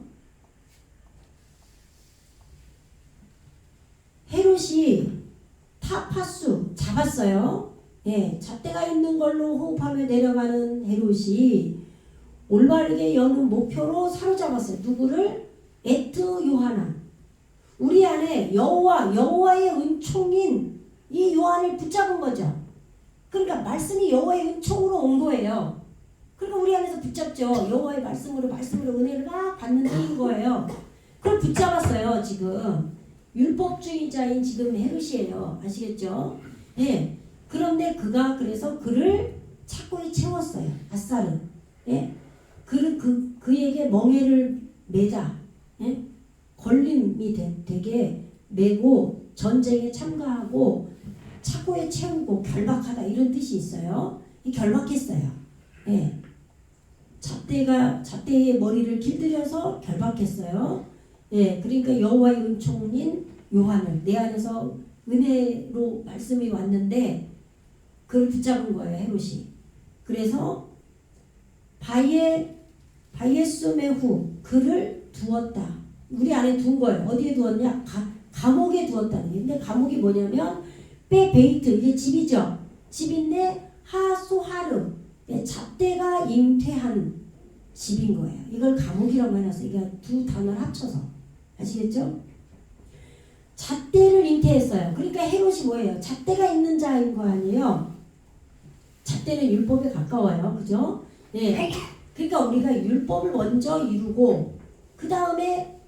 헤롯이 타파수 잡았어요. 예, 잣대가 있는 걸로 호흡하며 내려가는 헤롯이 올바르게 여는 목표로 사로잡았어요. 누구를? 에트 요하나. 우리 안에 여호와의 은총인 이 요한을 붙잡은 거죠. 그러니까 말씀이 여호와의 은총으로 온 거예요. 그러니까 우리 안에서 붙잡죠. 여호와의 말씀으로 은혜를 막 받는 때인 거예요. 그걸 붙잡았어요. 지금 율법주의자인 지금 헤롯이에요. 아시겠죠? 예. 그런데 그가 그래서 그를 착고에 채웠어요. 아싸르. 예. 그에게 멍에를 매자. 예? 걸림이 되게 매고 전쟁에 참가하고 착고에 채우고 결박하다 이런 뜻이 있어요. 결박했어요. 예. 잣대의 머리를 길들여서 결박했어요. 예. 그러니까 여호와의 은총인 요한을 내 안에서 은혜로 말씀이 왔는데 그를 붙잡은 거예요. 헤롯이. 그래서 바예수메후 그를 두었다. 우리 안에 둔 거예요. 어디에 두었냐? 감옥에 두었다는 게. 근데 감옥이 뭐냐면 베이트 이게 집이죠. 집인데 하소하르 잣대가 잉태한 집인 거예요. 이걸 감옥이라고 해놨어요. 이게 두 단어를 합쳐서 아시겠죠? 잣대를 잉태했어요. 그러니까 헤롯이 뭐예요? 잣대가 있는 자인 거 아니에요? 잣대는 율법에 가까워요. 그죠? 네. 그러니까 우리가 율법을 먼저 이루고 그 다음에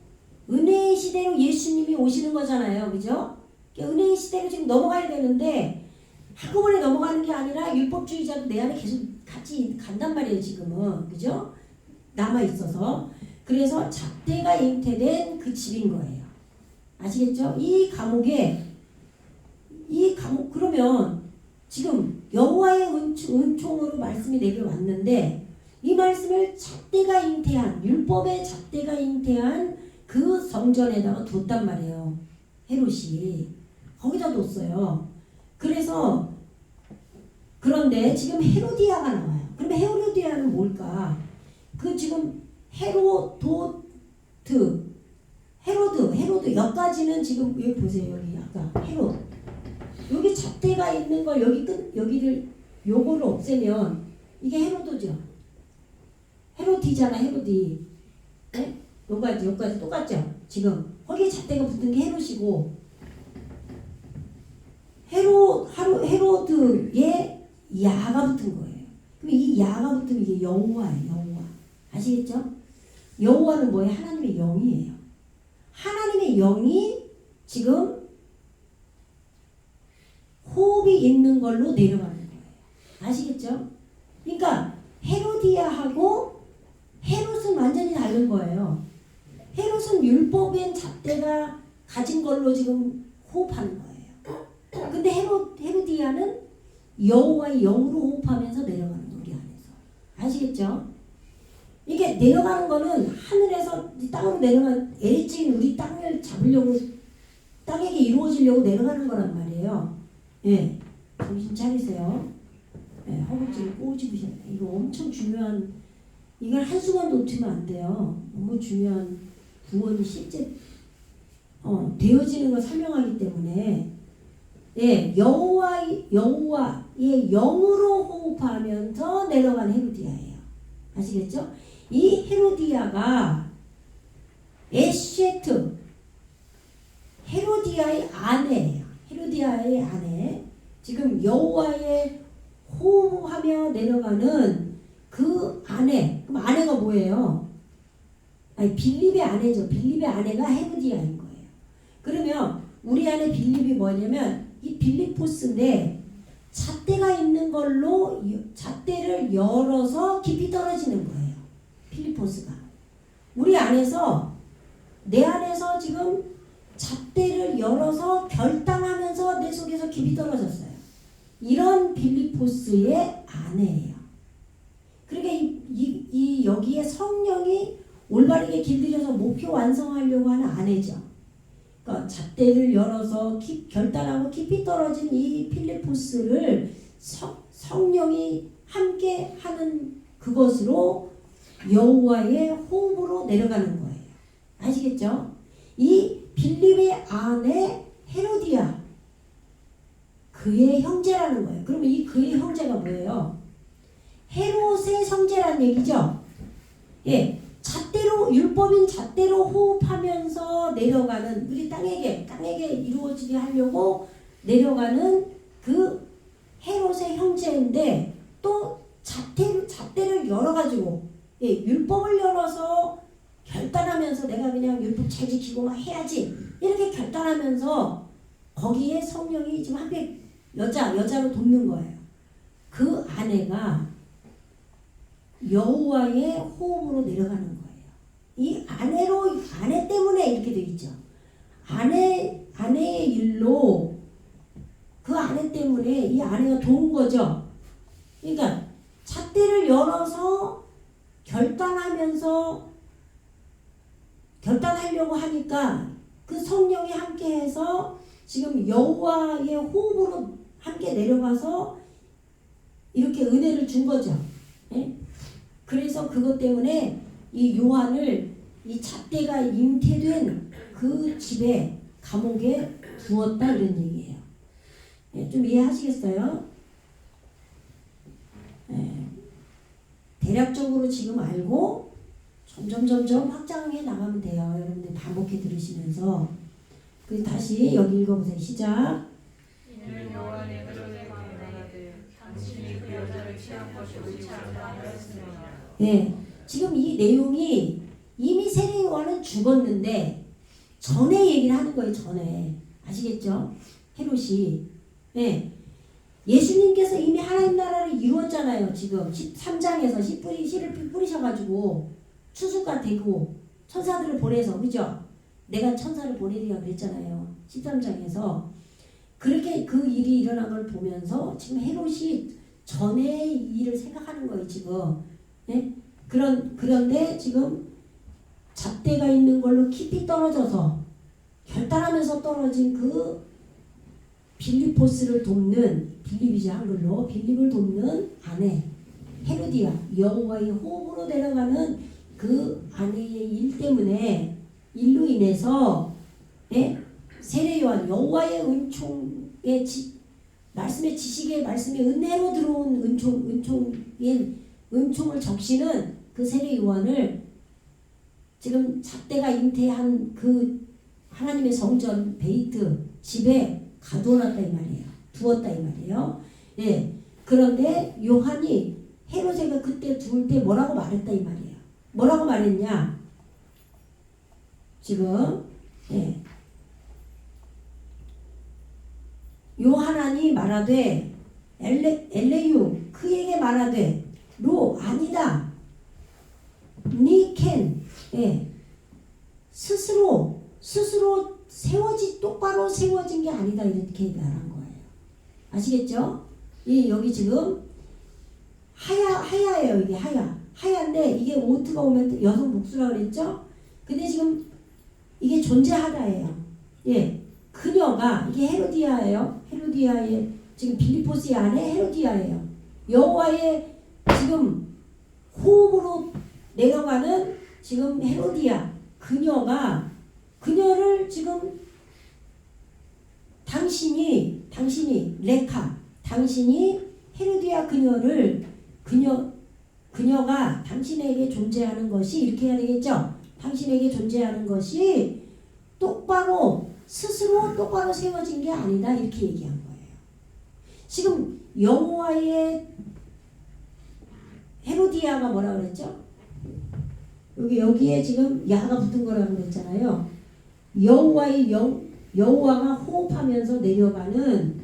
은혜의 시대로 예수님이 오시는 거잖아요. 그죠? 그러니까 은혜의 시대로 지금 넘어가야 되는데 한꺼번에 넘어가는 게 아니라 율법주의자도 내 안에 계속 같이 간단 말이에요. 지금은. 그죠? 남아있어서. 그래서 잣대가 잉태된 그 집인 거예요. 아시겠죠? 이 감옥 그러면 지금 여호와의 은총으로 말씀이 내게 왔는데 이 말씀을 잣대가 잉태한 율법의 잣대가 잉태한 그 성전에다가 뒀단 말이에요. 헤롯이 거기다 뒀어요. 그런데 지금 헤로디아가 나와요. 그러면 헤로디아는 뭘까? 그 지금 헤로드 여기까지는 지금 여기 보세요. 여기 아까 헤롯 여기 잣대가 있는 걸 여기를 요거를 없애면 이게 헤로도죠. 헤로디잖아. 헤로디. 네? 여기까지 똑같죠. 지금 거기에 잣대가 붙은 게 헤롯이고 헤로드에 야가 붙은 거예요. 그럼 이 야가 붙으면 이게 여호와예요. 여호와. 아시겠죠? 여호와는 뭐예요? 하나님의 영이에요. 하나님의 영이 지금 호흡이 있는 걸로 내려가는 거예요. 아시겠죠? 그러니까 헤로디아하고 헤롯은 완전히 다른 거예요. 헤롯은 율법인 잣대가 가진 걸로 지금 호흡하는 거예요. 근데 헤로디아는 여호와의 영으로 호흡하면서 내려가는 거예요. 우리 안에서. 아시겠죠? 이게 내려가는 거는 하늘에서 땅으로 내려가는 애증 우리 땅을 잡으려고 땅에게 이루어지려고 내려가는 거란 말이에요. 예, 정신 차리세요. 예, 허벅지를 꼬집으셔야 돼요. 이거 엄청 중요한 이걸 한순간 놓치면 안 돼요. 너무 중요한 구원이 실제 되어지는 걸 설명하기 때문에 예, 여호와의 영으로 호흡하면서 내려가는 헤로디아예요. 아시겠죠? 이 헤로디아가 에쉐트 헤로디아의 아내예요. 헤로디아의 아내. 지금 여호와의 호흡하며 내려가는 그 아내. 그럼 아내가 뭐예요? 아니 빌립의 아내죠. 빌립의 아내가 헤로디아인 거예요. 그러면 우리 안에 빌립이 뭐냐면 이 빌립포스인데 잣대가 있는 걸로 잣대를 열어서 깊이 떨어지는 거예요. 필리포스가. 우리 안에서 내 안에서 지금 잣대를 열어서 결단하면서 내 속에서 깊이 떨어졌어요. 이런 빌립포스의 아내예요. 그러니까 이 여기에 성령이 올바르게 길들여서 목표 완성하려고 하는 아내죠. 그러니까 잣대를 열어서 결단하고 깊이 떨어진 이 필리포스를 성령이 함께 하는 그것으로 여호와의 호흡으로 내려가는 거예요. 아시겠죠? 이 빌립의 아내 헤로디아 그의 형제라는 거예요. 그러면 이 그의 형제가 뭐예요? 헤롯의 형제란 얘기죠. 예, 잣대로 율법인 잣대로 호흡하면서 내려가는 우리 땅에게 이루어지게 하려고 내려가는 그 헤롯의 형제인데 또 잣대를 열어가지고 예, 율법을 열어서 결단하면서 내가 그냥 율법 잘 지키고 막 해야지 이렇게 결단하면서 거기에 성령이 지금 함께 여자로 돕는 거예요. 그 아내가 여호와의 호흡으로 내려가는 거예요. 이 아내 때문에 이렇게 되어 있죠. 아내의 일로 그 아내 때문에 이 아내가 도운 거죠. 그러니까 잣대를 열어서 결단하려고 하니까 그 성령이 함께해서 지금 여호와의 호흡으로 함께 내려가서 이렇게 은혜를 준 거죠. 예? 그래서 그것 때문에 이 요한을 이 잣대가 잉태된 그 집에 감옥에 두었다 이런 얘기예요. 예, 좀 이해하시겠어요? 예, 대략적으로 지금 알고 점점 확장해 나가면 돼요. 여러분들 반복해 들으시면서 그 다시 여기 읽어보세요. 시작. 이는 여호와의 헤롯에게 말하되 당신이 그 여자를 취한 것이 옳지 않다 하였으므로. 네, 지금 이 내용이 이미 세례 요한은 죽었는데 전에 얘기를 하는 거예요. 전에 아시겠죠? 헤롯이 네, 예수님께서 이미 하나님 나라를 이루었잖아요. 지금 13장에서 씨를 뿌리셔가지고 추수가 되고 천사들을 보내서 그죠? 내가 천사를 보내리라 그랬잖아요. 13장에서 그렇게 그 일이 일어난 걸 보면서 지금 헤롯이 전의 일을 생각하는 거예요. 지금 네? 그런데 지금 잣대가 있는 걸로 깊이 떨어져서 결단하면서 떨어진 그 빌립포스를 돕는 빌립이지 한글로 빌립을 돕는 아내 헤로디아 여호와의 호흡으로 내려가는 그 아내의 일 때문에 일로 인해서 세례 요한 여호와의 은총의 말씀의 지식의 말씀의 은혜로 들어온 은총을 적시는 그 세례 요한을 지금 잣대가 잉태한 그 하나님의 성전 베이트 집에 가둬놨다 이 말이에요. 두었다 이 말이에요. 예. 그런데 요한이 헤로데가 그때 두을 때 뭐라고 말했다 이 말이에요. 뭐라고 말했냐? 지금 요하나니 말하되 엘레유 그에게 말하되 로 아니다 니켄 스스로 똑바로 세워진 게 아니다 이렇게 말한 거예요. 아시겠죠? 여기 지금 하야예요. 이게 하야인데 이게 오트가 오면 여성 복수라 그랬죠? 근데 지금 이게 존재하다예요. 그녀가 이게 헤로디아예요. 헤로디아의 지금 빌리포스의 아내 헤로디아예요. 여호와의 지금 호흡으로 내려가는 지금 헤로디아 그녀를 지금 당신이 헤로디아 그녀가 당신에게 존재하는 것이 이렇게 해야 되겠죠? 당신에게 존재하는 것이 스스로 똑바로 세워진 게 아니다 이렇게 얘기한 거예요. 지금 여호와의 헤로디아가 뭐라 그랬죠? 여기에 지금 야가 붙은 거라고 그랬잖아요. 여호와가 호흡하면서 내려가는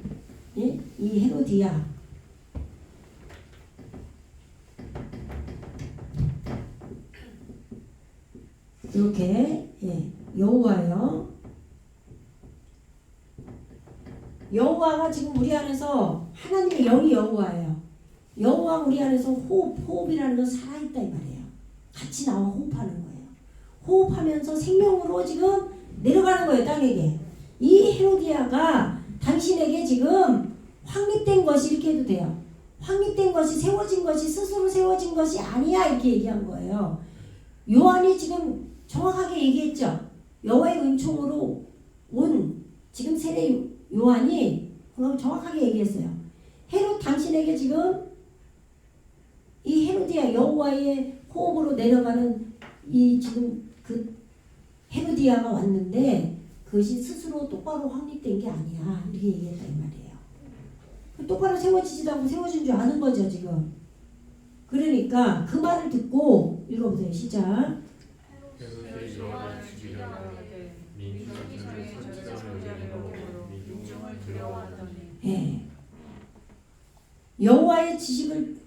이 헤로디아 이렇게 여호와요. 여호와가 지금 우리 안에서 하나님의 영이 여호와예요. 여호와 우리 안에서 호흡이라는 건 살아있다 이 말이에요. 같이 나와 호흡하는 거예요. 호흡하면서 생명으로 지금 내려가는 거예요. 땅에게. 이 헤로디아가 당신에게 지금 확립된 것이 이렇게 해도 돼요. 확립된 것이 세워진 것이 스스로 세워진 것이 아니야 이렇게 얘기한 거예요. 요한이 지금 정확하게 얘기했죠. 여호와의 은총으로 온 지금 세례 요한이 정확하게 얘기했어요. 당신에게 지금 이 헤로디아 여호와의 호흡으로 내려가는 이 지금 그 헤로디아가 왔는데 그것이 스스로 똑바로 확립된 게 아니야 이렇게 얘기했다 이 말이에요. 똑바로 세워지지도 않고 세워진 줄 아는 거죠 지금. 그러니까 그 말을 듣고 읽어보세요. 시작. 헤로데스 요한을 죽이려 하되 민중이 저의 전사를 여기므로 민중을 두려워하더니 여호와의 지식을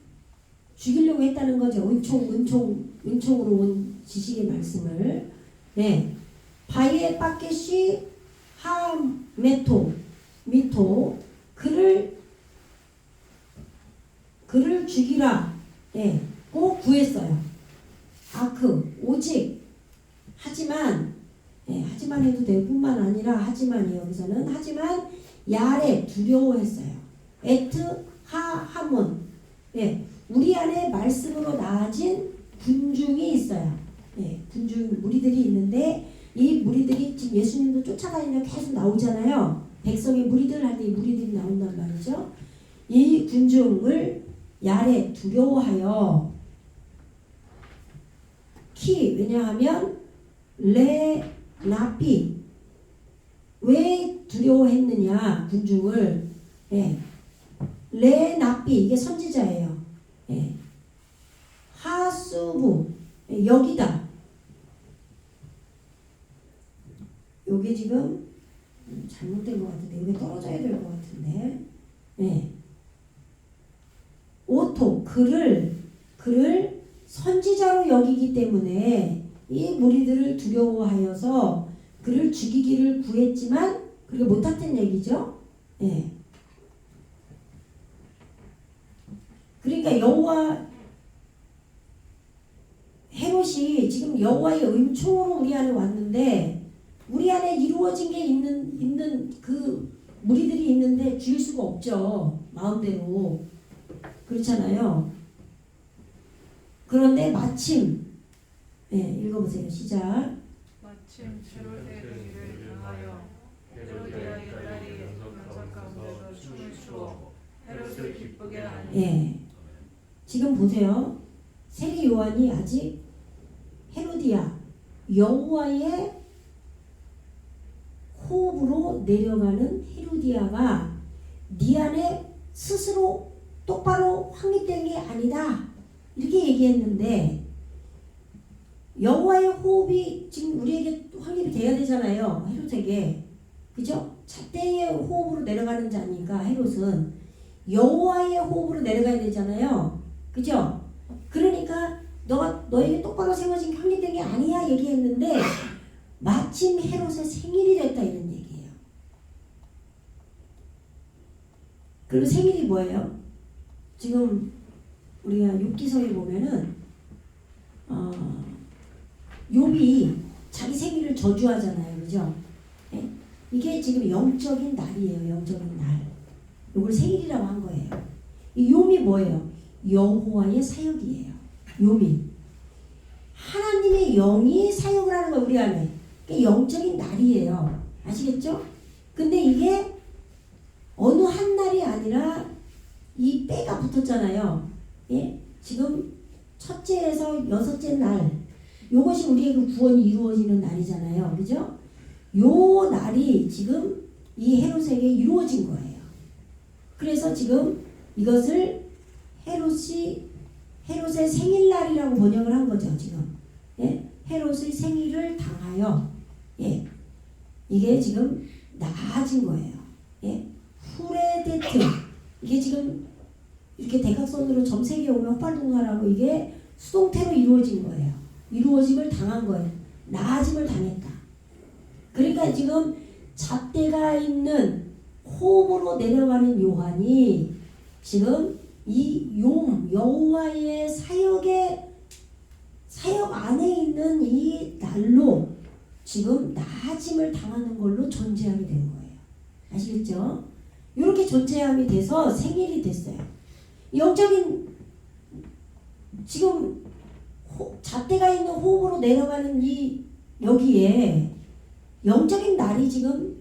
죽이려고 했다는 거죠. 은총으로 온 지식의 말씀을. 바이에 빠케시 미토 그를 죽이라 꼭 구했어요. 오직 하지만 해도 될 뿐만 아니라 하지만 야레 두려워했어요. 하몬 우리 안에 말씀으로 나아진 군중이 있어요. 군중 무리들이 있는데 이 무리들이 지금 예수님도 쫓아다니며 계속 나오잖아요. 백성의 무리들 할 때 이 무리들이 나온단 말이죠. 이 군중을 야레 두려워하여 왜냐하면 레나피 왜 두려워했느냐 군중을 레나피 이게 선지자예요. 하수부 여기다 요게 지금 잘못된 것 같은데 이게 떨어져야 될 것 같은데 오토 그를 선지자로 여기기 때문에 이 무리들을 두려워하여서 그를 죽이기를 구했지만 그렇게 못했던 얘기죠. 그러니까 여호와 헤롯이 지금 여호와의 은총으로 우리 안에 왔는데 우리 안에 이루어진 게 있는 그 무리들이 있는데 죽일 수가 없죠. 마음대로 그렇잖아요. 그런데 마침 네, 읽어보세요. 시작. 마침 헤롯의 일을 당하여 헤로디아의 딸이 연석 가운데서 춤을 추어 헤롯을 기쁘게 하니 예. 지금 보세요. 세례 요한이 아직 헤로디아 여호와의 호흡으로 내려가는 헤로디아가 네 안에 스스로 똑바로 확립된 게 아니다 이렇게 얘기했는데 여호와의 호흡이 지금 우리에게 확립이 돼야 되잖아요. 헤롯에게 그죠? 잣대의 호흡으로 내려가는 자니까 헤롯은 여호와의 호흡으로 내려가야 되잖아요. 그죠? 그러니까 너에게 똑바로 세워진 게 확립된 게 아니야 얘기했는데 마침 헤롯의 생일이 됐다 이런 얘기예요. 그리고 생일이 뭐예요? 지금 우리가 욥기서에 보면은 욥이 자기 생일을 저주하잖아요. 그죠? 네? 이게 지금 영적인 날이에요. 영적인 날. 이걸 생일이라고 한 거예요. 이 욥이 뭐예요? 여호와의 사역이에요. 욥이 하나님의 영이 사역을 하는 거예요. 우리 안에. 그러니까 영적인 날이에요. 아시겠죠? 근데 이게 어느 한 날이 아니라 이 때가 붙었잖아요. 예? 지금 첫째에서 여섯째 날 요것이 우리의 그 구원이 이루어지는 날이잖아요. 그죠? 요 날이 지금 이 헤롯에게 이루어진 거예요. 그래서 지금 이것을 헤롯의 생일날이라고 번역을 한 거죠. 지금 예? 헤롯의 생일을 당하여 예? 이게 지금 나아진 거예요. 예? 후레데트 이게 지금 이렇게 대각선으로 점 3개 오면 헛발동사라고 이게 수동태로 이루어진 거예요. 이루어짐을 당한 거예요. 나아짐을 당했다. 그러니까 지금 잣대가 있는 호흡으로 내려가는 요한이 지금 이 여호와의 사역 안에 있는 이 날로 지금 나아짐을 당하는 걸로 존재하게 된 거예요. 아시겠죠? 이렇게 존재함이 돼서 생일이 됐어요. 영적인 지금 잣대가 있는 호흡으로 내려가는 이 여기에 영적인 날이 지금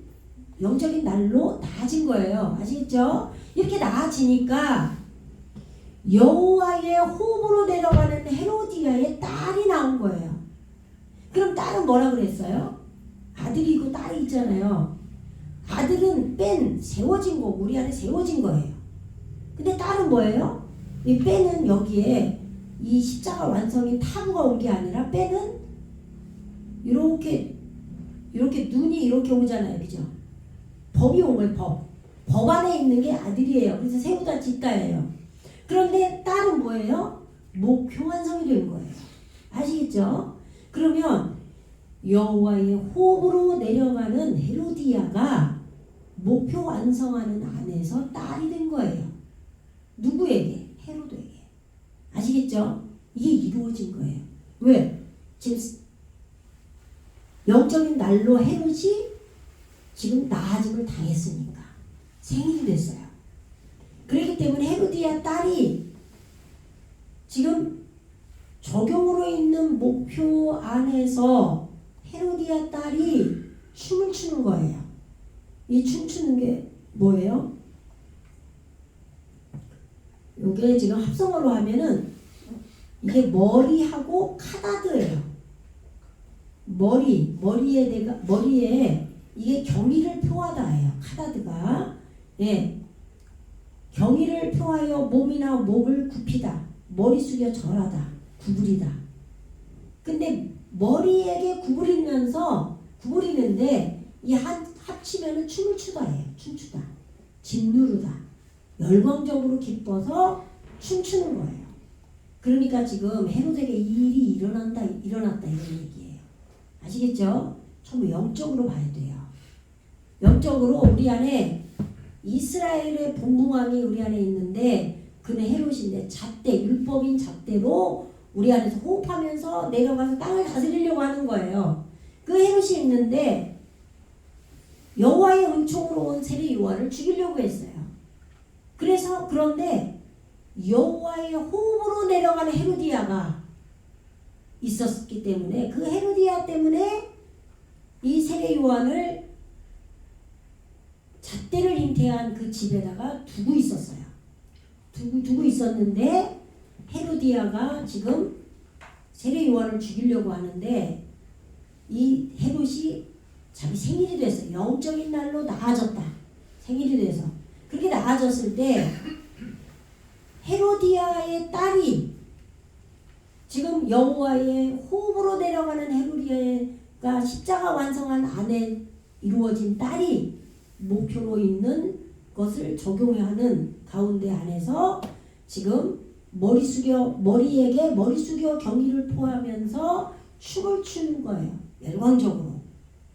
영적인 날로 나아진 거예요. 아시겠죠? 이렇게 나아지니까 여호와의 호흡으로 내려가는 헤로디아의 딸이 나온 거예요. 그럼 딸은 뭐라 그랬어요? 아들이 있고 딸이 있잖아요. 아들은 세워진 거고 우리 안에 세워진 거예요. 근데 딸은 뭐예요? 이 뺀은 여기에 이 십자가 완성인 타부가 온 게 아니라 뺀은 이렇게 눈이 이렇게 오잖아요. 그죠? 법이 온 거예요. 법 안에 있는 게 아들이에요. 그래서 세우다 짓다예요. 그런데 딸은 뭐예요? 목표 완성이 된 거예요. 아시겠죠? 그러면 여호와의 호흡으로 내려가는 헤로디아가 목표 완성하는 안에서 딸이 된 거예요. 누구에게? 헤로드에게. 아시겠죠? 이게 이루어진 거예요. 왜? 지금 영적인 날로 헤롯이 지금 나아짐을 당했으니까 생일이 됐어요. 그렇기 때문에 헤로디아 딸이 지금 적용으로 있는 목표 안에서 헤로디아 딸이 춤을 추는 거예요. 이 춤추는 게 뭐예요? 이게 지금 합성어로 하면은 이게 머리하고 카다드예요. 머리에 이게 경의를 표하다예요. 카다드가 경의를 표하여 몸이나 목을 굽히다, 머리 숙여 절하다, 구부리다. 근데 머리에게 구부리는데 이 합치면은 춤을 추다예요. 춤추다, 짓누르다, 열광적으로 기뻐서 춤추는 거예요. 그러니까 지금 헤롯에게 이 일이 일어났다 이런 얘기예요. 아시겠죠? 전부 영적으로 봐야 돼요. 영적으로 우리 안에 이스라엘의 분봉왕이 우리 안에 있는데 그는 헤롯인데 율법인 잣대로 우리 안에서 호흡하면서 내려가서 땅을 다스리려고 하는 거예요. 그 헤롯이 있는데 여호와의 은총으로 온 세례 요한을 죽이려고 했어요. 그런데 여호와의 호흡으로 내려가는 헤로디아가 있었기 때문에 그 헤로디아 때문에 이 세례 요한을 잣대를 잉태한 그 집에다가 두고 있었어요. 두고 있었는데 헤로디아가 지금 세례 요한을 죽이려고 하는데 이 헤롯이 자기 생일이 돼서 영적인 날로 나아졌다. 생일이 돼서 그렇게 나아졌을 때 헤로디아의 딸이 지금 여호와의 호흡으로 내려가는 헤로디아가 십자가 완성한 안에 이루어진 딸이 목표로 있는 것을 적용하는 가운데 안에서 지금 머리에게 머리 숙여 경의를 표하면서 춤을 추는 거예요. 열광적으로.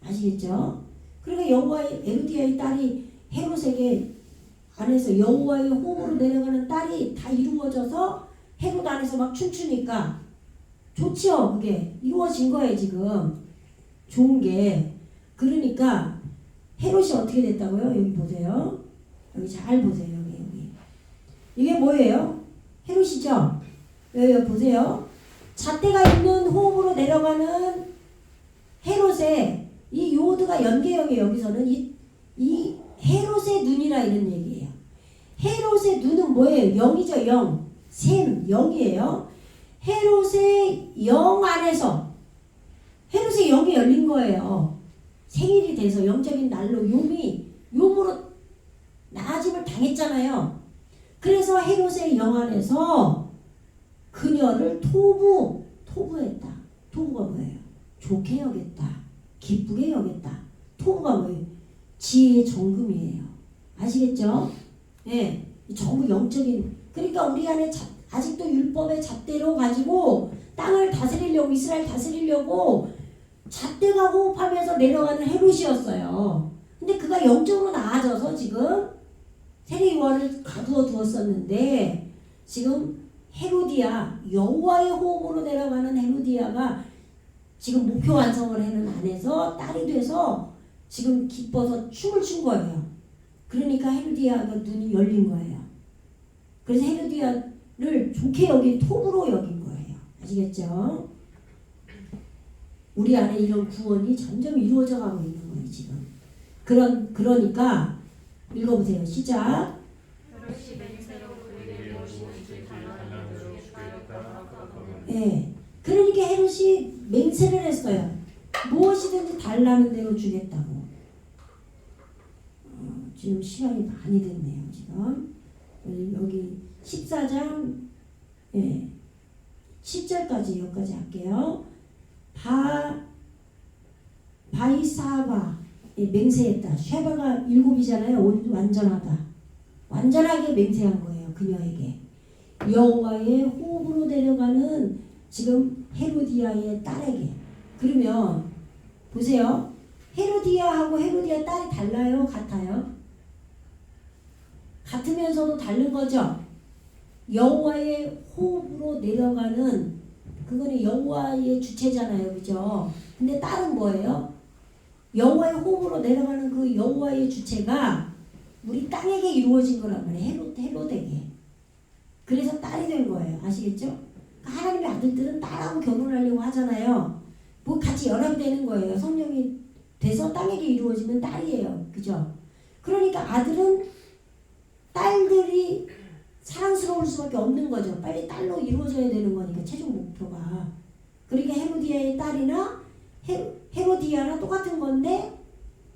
아시겠죠? 그러니까 여호와의 헤로디아의 딸이 헤롯에게 안에서 여호와의 호흡으로 내려가는 딸이 다 이루어져서 헤롯 안에서 막 춤추니까 좋죠. 그게 이루어진 거예요. 지금 좋은 게. 그러니까 헤롯이 어떻게 됐다고요? 여기 보세요. 여기 잘 보세요. 여기. 이게 뭐예요? 헤롯이죠? 여기 보세요. 잣대가 있는 호흡으로 내려가는 헤롯의 이 요드가 연계형이에요. 여기서는 이 헤롯의 눈이라 이런 얘기예요. 헤롯의 눈은 뭐예요? 영이죠. 영. 셈. 영이에요. 헤롯의 영 안에서 헤롯의 영이 열린 거예요. 생일이 돼서 영적인 날로 용으로 나아짐을 당했잖아요. 그래서 헤롯의 영 안에서 그녀를 토부했다. 토부가 뭐예요? 좋게 여겼다. 기쁘게 여겼다. 토부가 뭐예요? 지혜의 정금이에요. 아시겠죠? 예, 전부 영적인. 그러니까 우리 안에 아직도 율법의 잣대로 가지고 땅을 다스리려고 이스라엘 다스리려고 잣대가 호흡하면서 내려가는 헤롯이었어요. 근데 그가 영적으로 나아져서 지금 세례 요한을 가두어 두었었는데 지금 헤로디아 여호와의 호흡으로 내려가는 헤로디아가 지금 목표 완성을 하는 안에서 딸이 돼서 지금 기뻐서 춤을 춘 거예요. 그러니까 헤로디아가 눈이 열린 거예요. 그래서 헤로디아를 좋게 여긴 톱으로 여긴 거예요. 아시겠죠? 우리 안에 이런 구원이 점점 이루어져 가고 있는 거예요. 지금. 그러니까 읽어보세요. 시작. 헤롯이 맹세로 그에게 무엇이든지 달라는 대로 주겠다. 예. 그러니까 헤롯이 맹세를 했어요. 무엇이든지 달라는 대로 주겠다고. 지금 시간이 많이 됐네요. 지금 여기 14장 10절까지 여기까지 할게요. 바이사바 맹세했다. 쉐바가 7이잖아요. 완전하다. 완전하게 맹세한 거예요. 그녀에게. 여호와의 호흡으로 내려가는 지금 헤로디아의 딸에게. 그러면 보세요. 헤로디아하고 헤로디아 딸이 달라요? 같아요? 같으면서도 다른 거죠. 여호와의 호흡으로 내려가는 그거는 여호와의 주체잖아요. 그죠? 근데 딸은 뭐예요? 여호와의 호흡으로 내려가는 그 여호와의 주체가 우리 땅에게 이루어진 거란 말이에요. 헤롯에게. 그래서 딸이 된 거예요. 아시겠죠? 하나님의 아들들은 딸하고 결혼하려고 하잖아요. 뭐 같이 연합이 되는 거예요. 성령이 돼서 땅에게 이루어지는 딸이에요. 그죠? 그러니까 아들은 딸들이 사랑스러울 수밖에 없는 거죠. 빨리 딸로 이루어져야 되는 거니까 최종 목표가. 그러니까 헤로디아의 딸이나 헤로디아나 똑같은 건데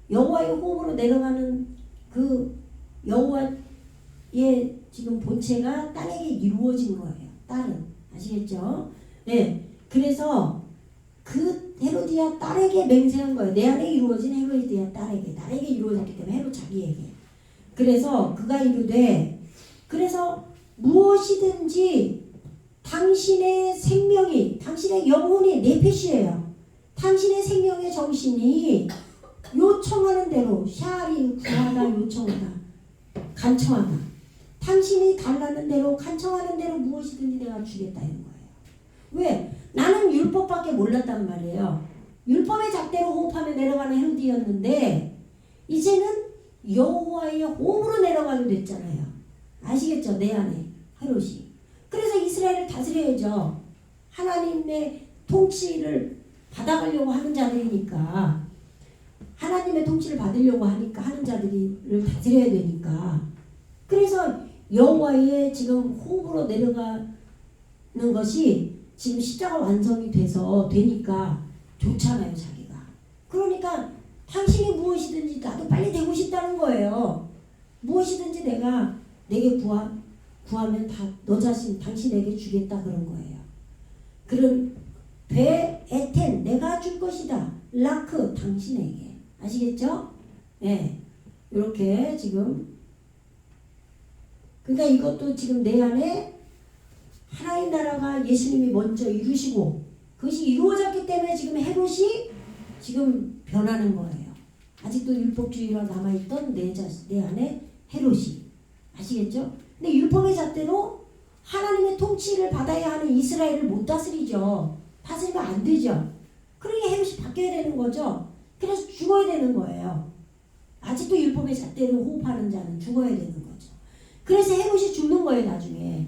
여호와의 호흡으로 내려가는 그 여호와의 지금 본체가 딸에게 이루어진 거예요. 딸은. 아시겠죠? 네. 그래서 그 헤로디아 딸에게 맹세한 거예요. 내 안에 이루어진 헤로디아 딸에게. 나에게 이루어졌기 때문에 헤롯 자기에게. 그래서 그가 이르되 그래서 무엇이든지 당신의 생명이 당신의 영혼이 네페시예요. 당신의 생명의 정신이 요청하는 대로 샤리 구하다 요청하다 간청하다 당신이 달라는 대로 간청하는 대로 무엇이든지 내가 주겠다 이런 거예요. 왜? 나는 율법밖에 몰랐단 말이에요. 율법의 잣대로 호흡하며 내려가는 헤로디였는데 이제는 여호와의 호흡으로 내려가게 됐잖아요. 아시겠죠? 내 안에 헤롯이. 그래서 이스라엘을 다스려야죠. 하나님의 통치를 받아가려고 하는 자들이니까 하나님의 통치를 받으려고 하니까 하는 자들을 다스려야 되니까 그래서 여호와의 지금 호흡으로 내려가는 것이 지금 십자가 완성이 돼서 되니까 좋잖아요 자기가. 그러니까 당신이 무엇이든지 나도 빨리 되고 싶다는 거예요. 무엇이든지 내게 구하면 다 너 자신 당신에게 주겠다 그런 거예요. 그런 에텐 내가 줄 것이다. 라크 당신에게 아시겠죠? 네, 이렇게 지금 그러니까 이것도 지금 내 안에 하나님 나라가 예수님이 먼저 이루시고 그것이 이루어졌기 때문에 지금 헤롯이 지금 변하는 거예요. 아직도 율법주의가 남아있던 내 안에 헤롯이 아시겠죠? 근데 율법의 잣대로 하나님의 통치를 받아야 하는 이스라엘을 못 다스리죠. 다스리면 안 되죠. 그러니까 헤롯이 바뀌어야 되는 거죠. 그래서 죽어야 되는 거예요. 아직도 율법의 잣대로 호흡하는 자는 죽어야 되는 거죠. 그래서 헤롯이 죽는 거예요 나중에.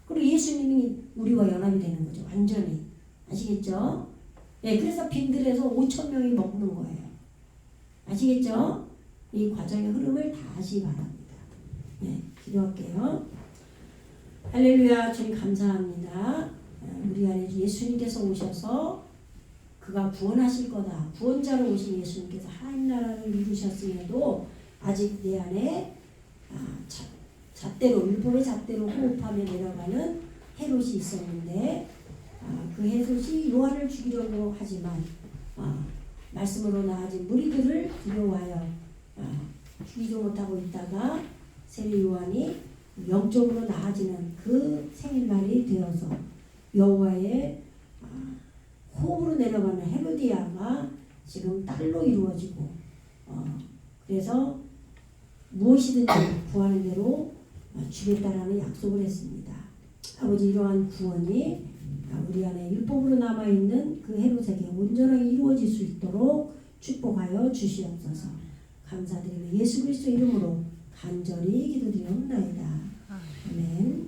그리고 예수님이 우리와 연합이 되는 거죠. 완전히. 아시겠죠? 네, 그래서 빈들에서 5,000명이 먹는 거예요. 아시겠죠? 이 과정의 흐름을 다 아시기 바랍니다. 네, 기도할게요. 할렐루야, 주님 감사합니다. 우리 안에 예수님께서 오셔서 그가 구원하실 거다. 구원자로 오신 예수님께서 하나님 나라를 이루셨음에도 아직 내 안에 잣대로 율법의 잣대로 호흡하며 내려가는 헤롯이 있었는데 그 헤롯이 요한을 죽이려고 하지만 말씀으로 나아진 무리들을 두려워하여 죽이지 못하고 있다가 세례 요한이 영적으로 나아지는 그 생일날이 되어서 여호와의 호흡으로 내려가는 헤로디아가 지금 딸로 이루어지고 그래서 무엇이든지 구하는 대로 주겠다라는 약속을 했습니다. 아버지 이러한 구원이 우리 안에 율법으로 남아있는 그 헤롯에게 온전하게 이루어질 수 있도록 축복하여 주시옵소서. 감사드리며 예수 그리스도 이름으로 간절히 기도드리옵나이다. 아멘.